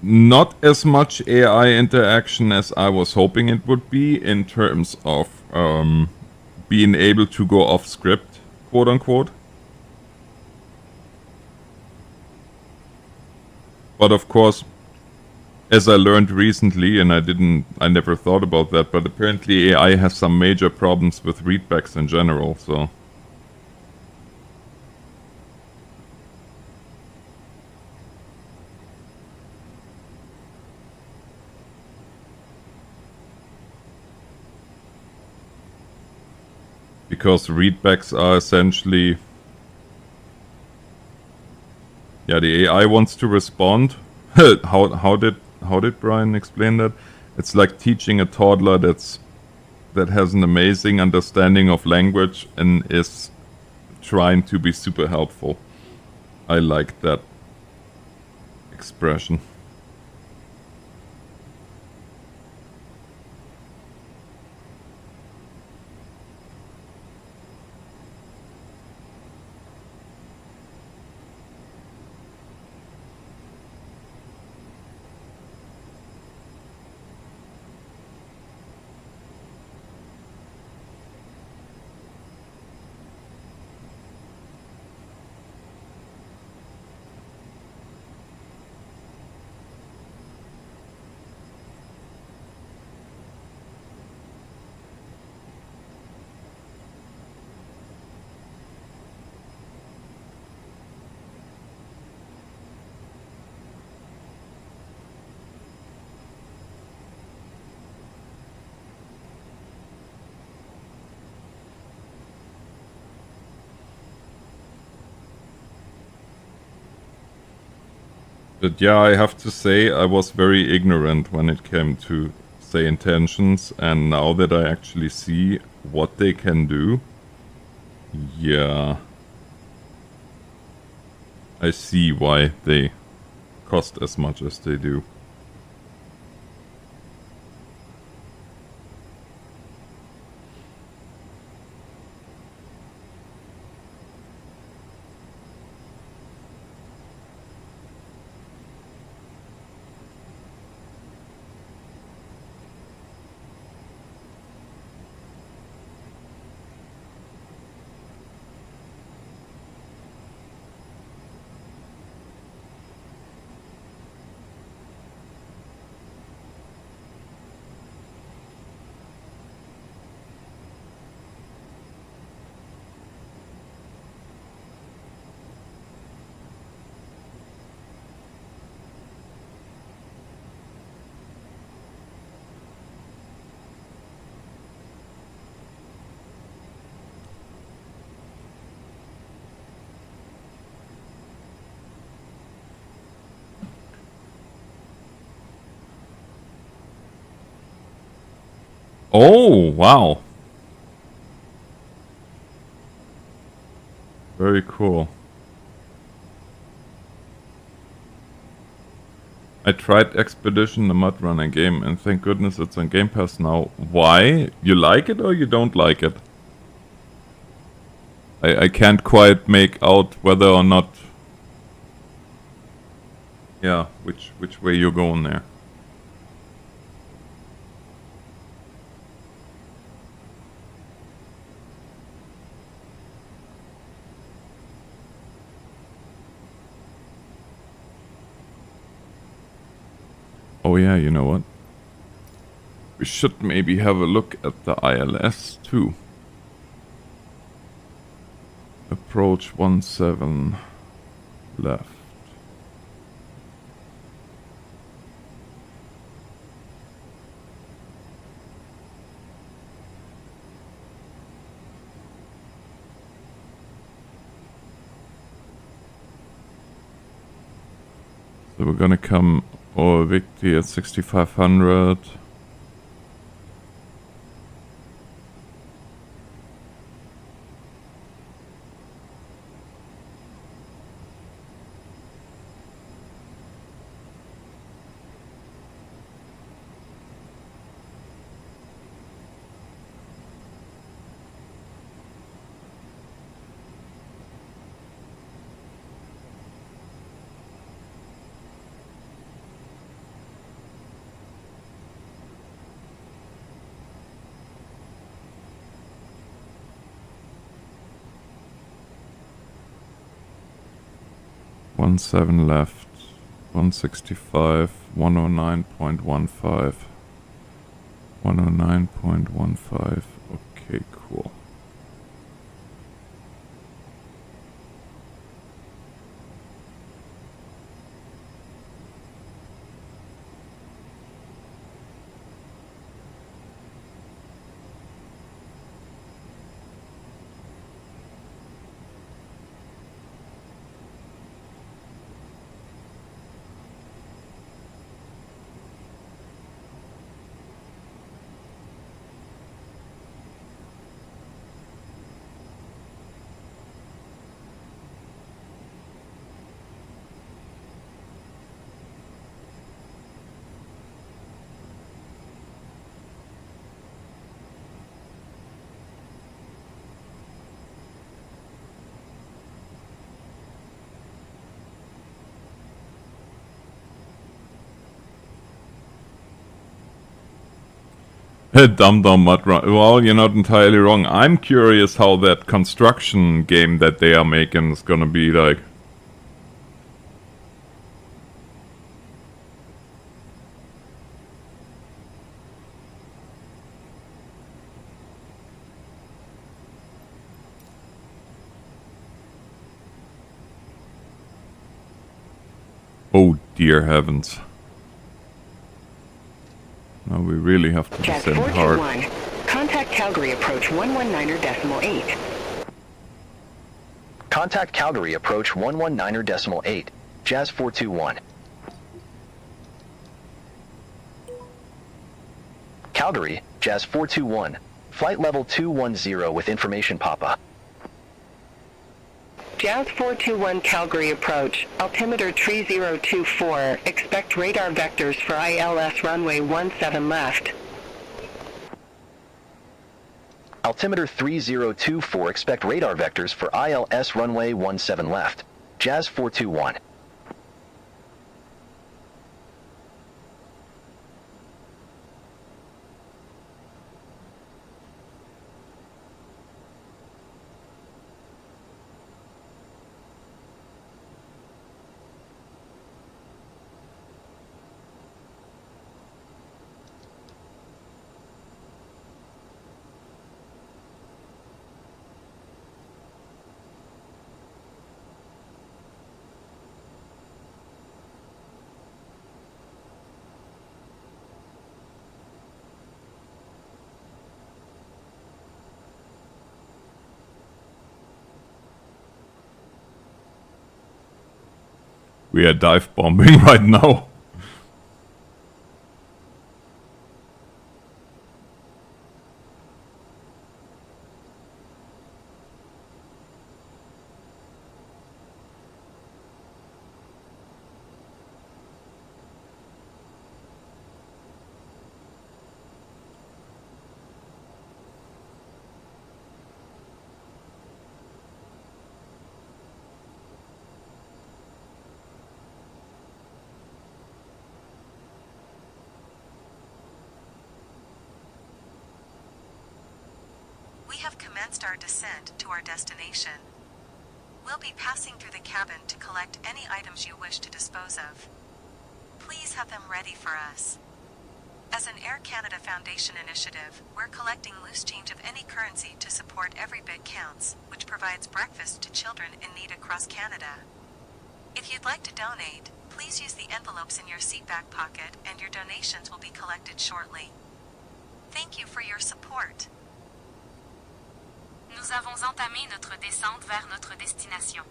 not as much AI interaction as I was hoping it would be in terms of being able to go off script, quote unquote. But of course, as I learned recently, and I never thought about that, but apparently AI has some major problems with readbacks in general, so. Because readbacks are essentially, yeah, the AI wants to respond. How did Brian explain that? It's like teaching a toddler that has an amazing understanding of language and is trying to be super helpful. I like that expression. But yeah, I have to say I was very ignorant when it came to, say, intentions, and now that I actually see what they can do, yeah, I see why they cost as much as they do. Oh, wow. Very cool. I tried Expedition, the mud running game, and thank goodness it's on Game Pass now. Why? You like it or you don't like it? I can't quite make out whether or not... Yeah, which way you're going there. Oh yeah, you know what? We should maybe have a look at the ILS too. Approach 17 left. So we're gonna come over Victory at 6500. Seven left, 165, 109.15, 109.15. Okay, cool. Dumb mud run. Well, you're not entirely wrong. I'm curious how that construction game that they are making is gonna be like. Oh dear heavens. Now we really have to Jazz descend hard. 421. Contact Calgary approach 119.8. Contact Calgary approach 119.8. Jazz 421. Calgary, Jazz 421. Flight level 210 with information Papa. Jazz 421 Calgary approach. Altimeter 3024. Expect radar vectors for ILS runway 17 left. Altimeter 3024. Expect radar vectors for ILS runway 17 left. Jazz 421. We are dive bombing right now. We have commenced our descent to our destination. We'll be passing through the cabin to collect any items you wish to dispose of. Please have them ready for us. As an Air Canada Foundation initiative, we're collecting loose change of any currency to support Every Bit Counts, which provides breakfast to children in need across Canada. If you'd like to donate, please use the envelopes in your seatback pocket and your donations will be collected shortly. Thank you for your support. Nous avons entamé notre descente vers notre destination.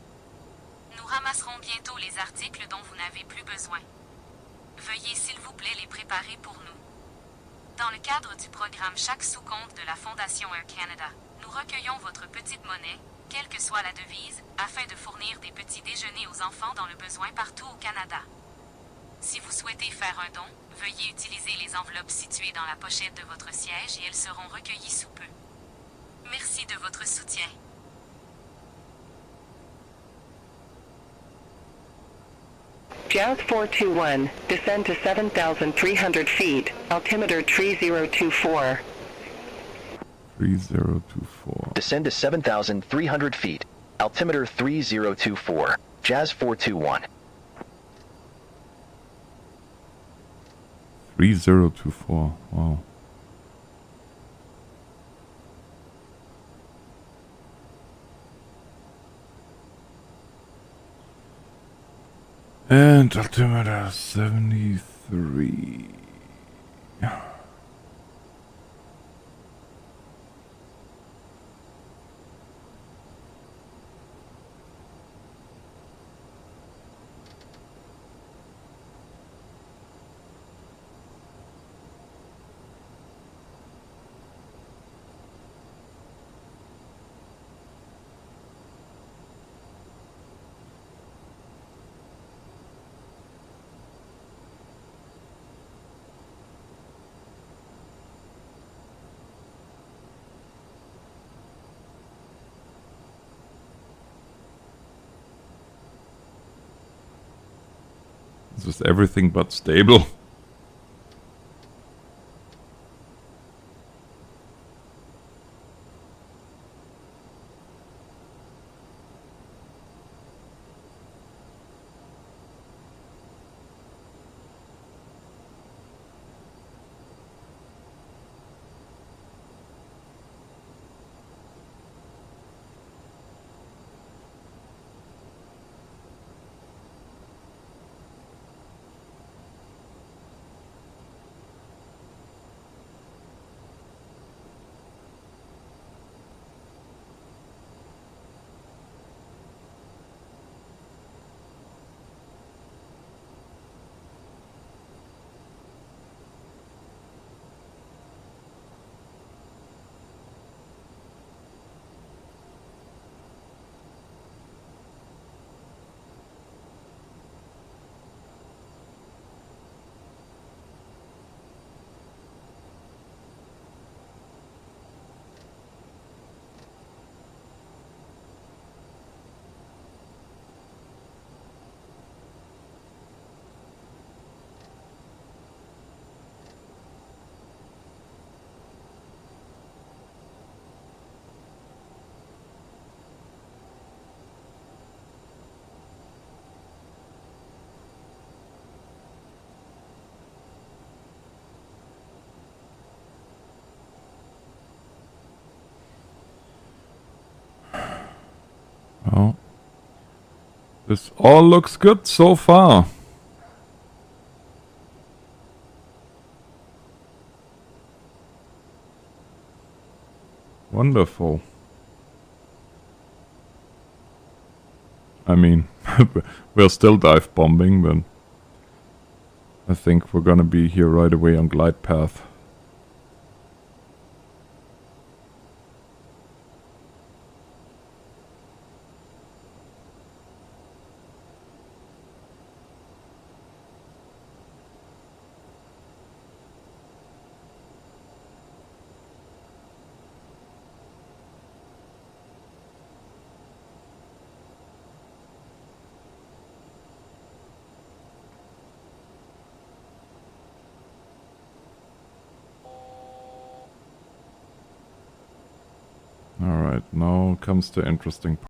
Nous ramasserons bientôt les articles dont vous n'avez plus besoin. Veuillez s'il vous plaît les préparer pour nous. Dans le cadre du programme Chaque sous-compte de la Fondation Air Canada, nous recueillons votre petite monnaie, quelle que soit la devise, afin de fournir des petits déjeuners aux enfants dans le besoin partout au Canada. Si vous souhaitez faire un don, veuillez utiliser les enveloppes situées dans la pochette de votre siège et elles seront recueillies sous peu. Merci de votre soutien. Jazz 421, descend to 7,300 feet, altimeter 3024. 3024. Descend to 7,300 feet. Altimeter 3024. Jazz 421. 3024. Wow. And altimeter 73. This is everything but stable. Well, this all looks good so far. Wonderful. I mean, we're still dive bombing, but I think we're gonna be here right away on glide path. Alright, now comes the interesting part.